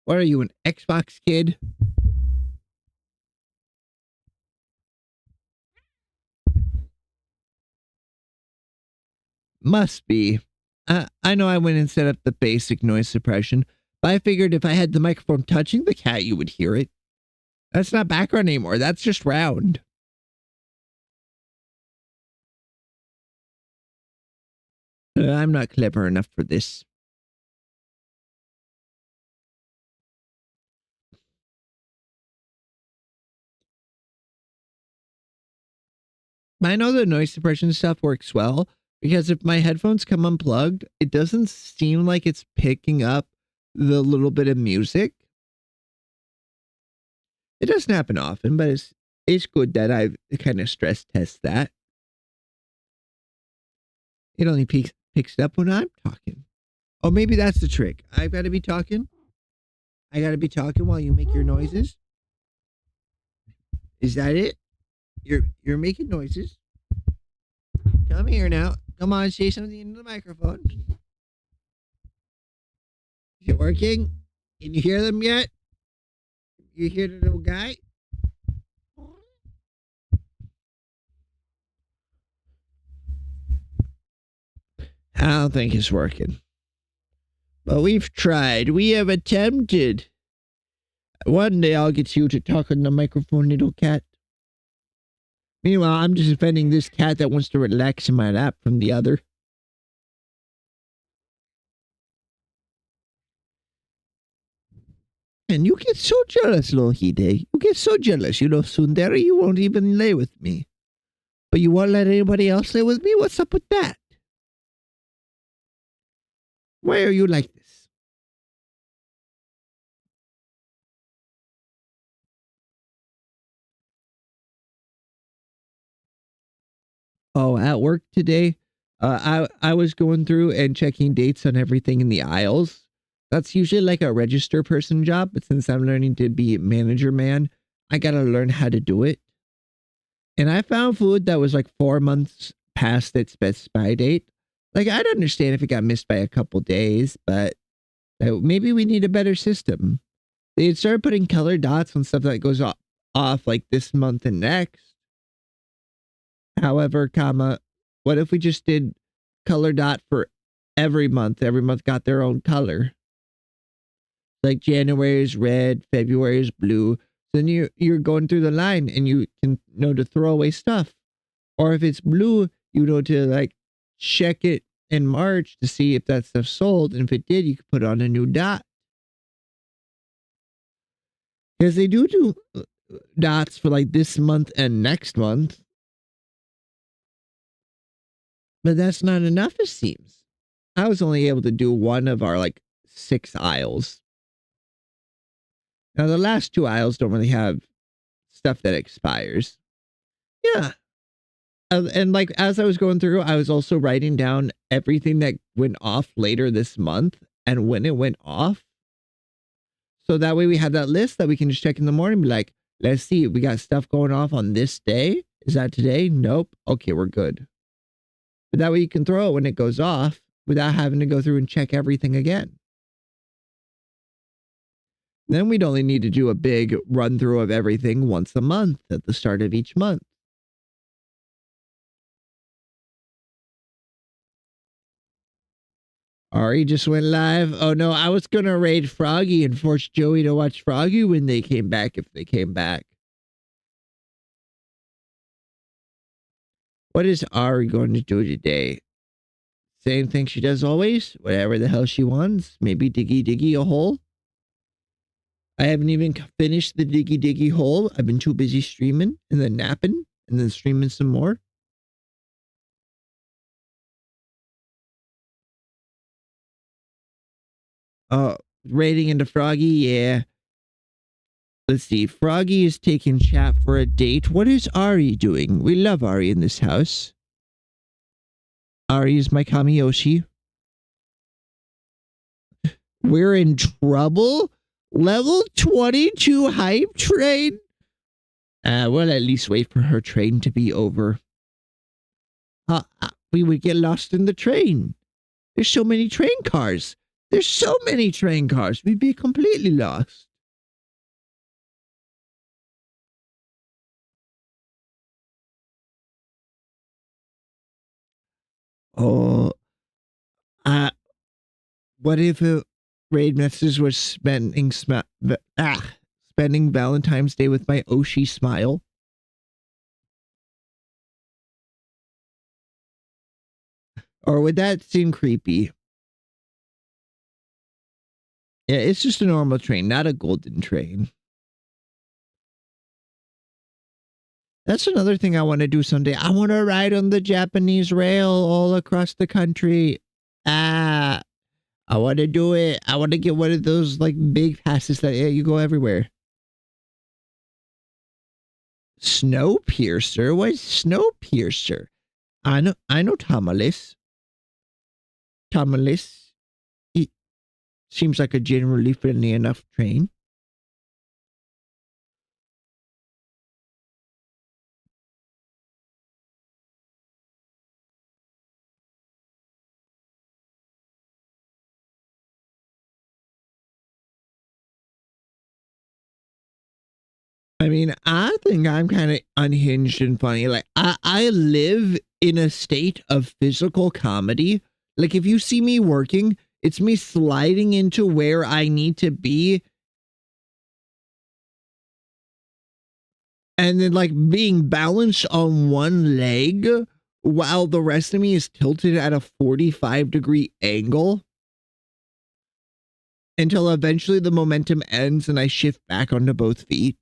What are you, an Xbox kid? Must be. I know I went and set up the basic noise suppression, but I figured if I had the microphone touching the cat, you would hear it. That's not background anymore. That's just round. I'm not clever enough for this. I know the noise suppression stuff works well because if my headphones come unplugged, it doesn't seem like it's picking up the little bit of music. It doesn't happen often, but it's good that I've kind of stress test that. It only picks it up when I'm talking. Oh, maybe that's the trick. I've got to be talking. I got to be talking while you make your noises. Is that it? You're making noises. Come here now. Come on, say something into the microphone. Is it working? Can you hear them yet? You hear the little guy? I don't think it's working. But we've tried. We have attempted. One day I'll get you to talk on the microphone, little cat. Meanwhile, I'm just defending this cat that wants to relax in my lap from the other. And you get so jealous, little Hide. You get so jealous. You know, Sundari, you won't even lay with me. But you won't let anybody else lay with me? What's up with that? Why are you like this? Oh, at work today, I was going through and checking dates on everything in the aisles. That's usually like a register person job, but since I'm learning to be manager man, I gotta learn how to do it. And I found food that was like 4 months past its best by date. Like, I'd understand if it got missed by a couple days, but maybe we need a better system. They had started putting color dots on stuff that goes off like this month and next. However, what if we just did color dot for every month? Every month got their own color. Like January is red, February is blue. Then you're going through the line and you can know to throw away stuff. Or if it's blue, you know to like check it in March to see if that stuff sold. And if it did, you could put on a new dot. Because they do dots for like this month and next month. But that's not enough, it seems. I was only able to do one of our like 6 aisles. Now, the last two aisles don't really have stuff that expires. Yeah. And like, as I was going through, I was also writing down everything that went off later this month and when it went off. So that way we have that list that we can just check in the morning and be like, let's see, we got stuff going off on this day. Is that today? Nope. Okay, we're good. But that way you can throw it when it goes off without having to go through and check everything again. Then we'd only need to do a big run through of everything once a month at the start of each month. Ari just went live. Oh no, I was going to raid Froggy and force Joey to watch Froggy when they came back, if they came back. What is Ari going to do today? Same thing she does always? Whatever the hell she wants. Maybe diggy a hole? I haven't even finished the diggy hole. I've been too busy streaming and then napping and then streaming some more. Raiding into Froggy, yeah. Let's see. Froggy is taking chat for a date. What is Ari doing? We love Ari in this house. Ari is my Kamiyoshi. We're in trouble? Level 22 hype train? We'll at least wait for her train to be over. We would get lost in the train. There's so many train cars. There's so many train cars. We'd be completely lost. Oh, what if a raid message was spending Valentine's Day with my Oshi smile? Or would that seem creepy? Yeah, it's just a normal train, not a golden train. That's another thing I want to do someday. I want to ride on the Japanese rail all across the country. I want to do it. I want to get one of those like big passes that you go everywhere. Snowpiercer? What is Snowpiercer? I know Tamales. Tamales. He seems like a generally friendly enough train. I mean, I think I'm kind of unhinged and funny. Like, I live in a state of physical comedy. Like, if you see me working, it's me sliding into where I need to be. And then, like, being balanced on one leg while the rest of me is tilted at a 45-degree angle. Until eventually the momentum ends and I shift back onto both feet.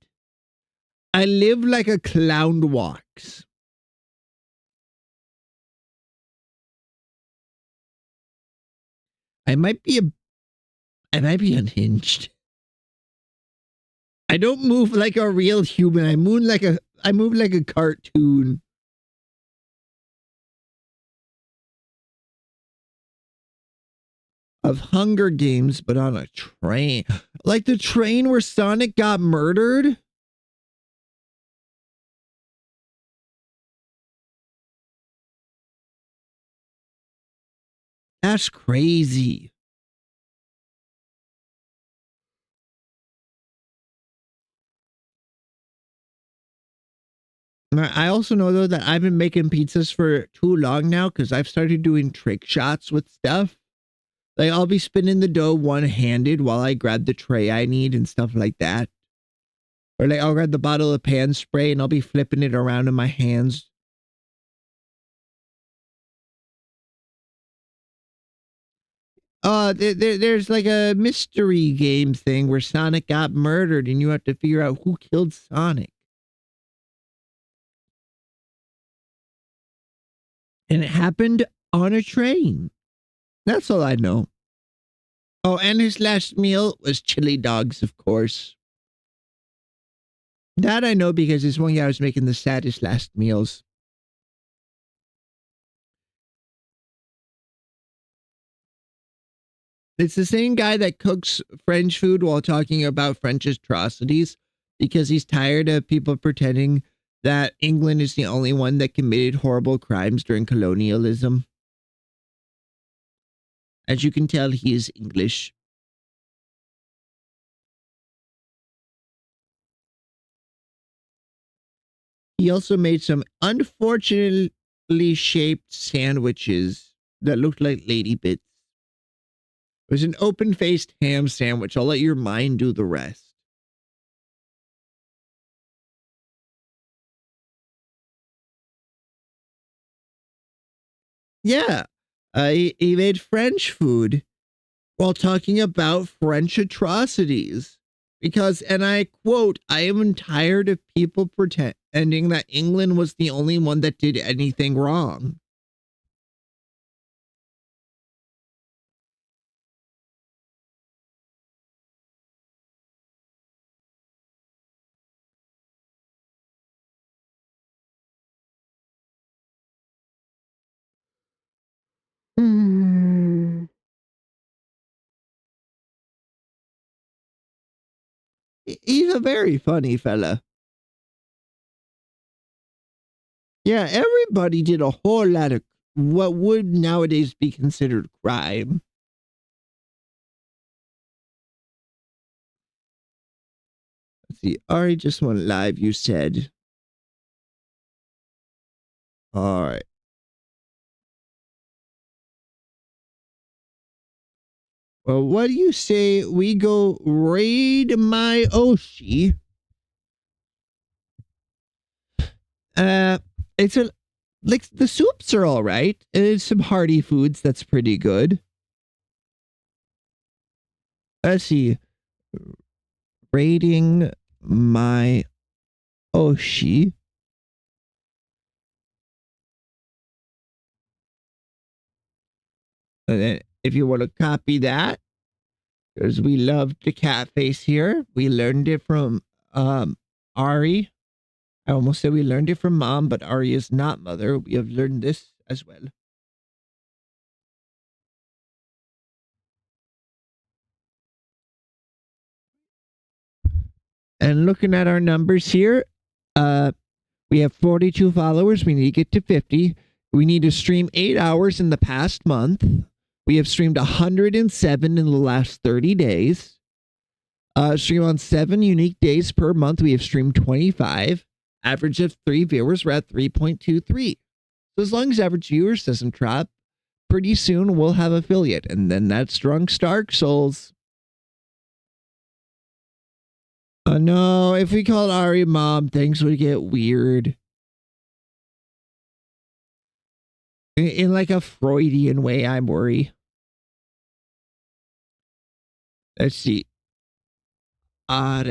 I live like a clown walks. I might be unhinged. I don't move like a real human. I move like a cartoon. Of Hunger Games, but on a train. Like the train where Sonic got murdered? That's crazy. I also know, though, that I've been making pizzas for too long now because I've started doing trick shots with stuff. Like, I'll be spinning the dough one-handed while I grab the tray I need and stuff like that. Or, like, I'll grab the bottle of pan spray and I'll be flipping it around in my hands. There's like a mystery game thing where Sonic got murdered and you have to figure out who killed Sonic. And it happened on a train. That's all I know. Oh, and his last meal was chili dogs, of course. That I know because this one guy was making the saddest last meals. It's the same guy that cooks French food while talking about French atrocities because he's tired of people pretending that England is the only one that committed horrible crimes during colonialism. As you can tell, he is English. He also made some unfortunately shaped sandwiches that looked like lady bits. It was an open-faced ham sandwich. I'll let your mind do the rest. Yeah, he made French food while talking about French atrocities. Because, and I quote, I am tired of people pretending that England was the only one that did anything wrong. He's a very funny fella. Yeah, everybody did a whole lot of what would nowadays be considered crime. Let's see. Ari just went live, you said. All right. Well, what do you say we go raid my Oshi? It's a like the soups are all right. It's some hearty foods that's pretty good. Let's see. Raiding my Oshi. And then if you want to copy that, because we love the cat face here. We learned it from Ari. I almost said we learned it from mom, but Ari is not mother. We have learned this as well. And looking at our numbers here, we have 42 followers. We need to get to 50. We need to stream 8 hours in the past month. We have streamed 107 in the last 30 days. Stream on 7 unique days per month. We have streamed 25. Average of 3 viewers. We're at 3.23. So as long as average viewers doesn't drop, pretty soon we'll have affiliate. And then that's Drunk Stark Souls. No, if we called Ari mom, things would get weird. In like a Freudian way, I'm worried. Let's see. Are.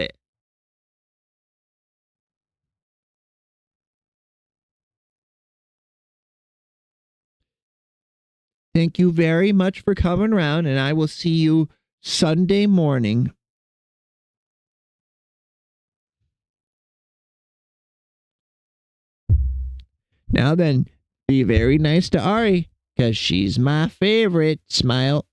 Thank you very much for coming around, and I will see you Sunday morning. Now then, be very nice to Ari, because she's my favorite. Smile.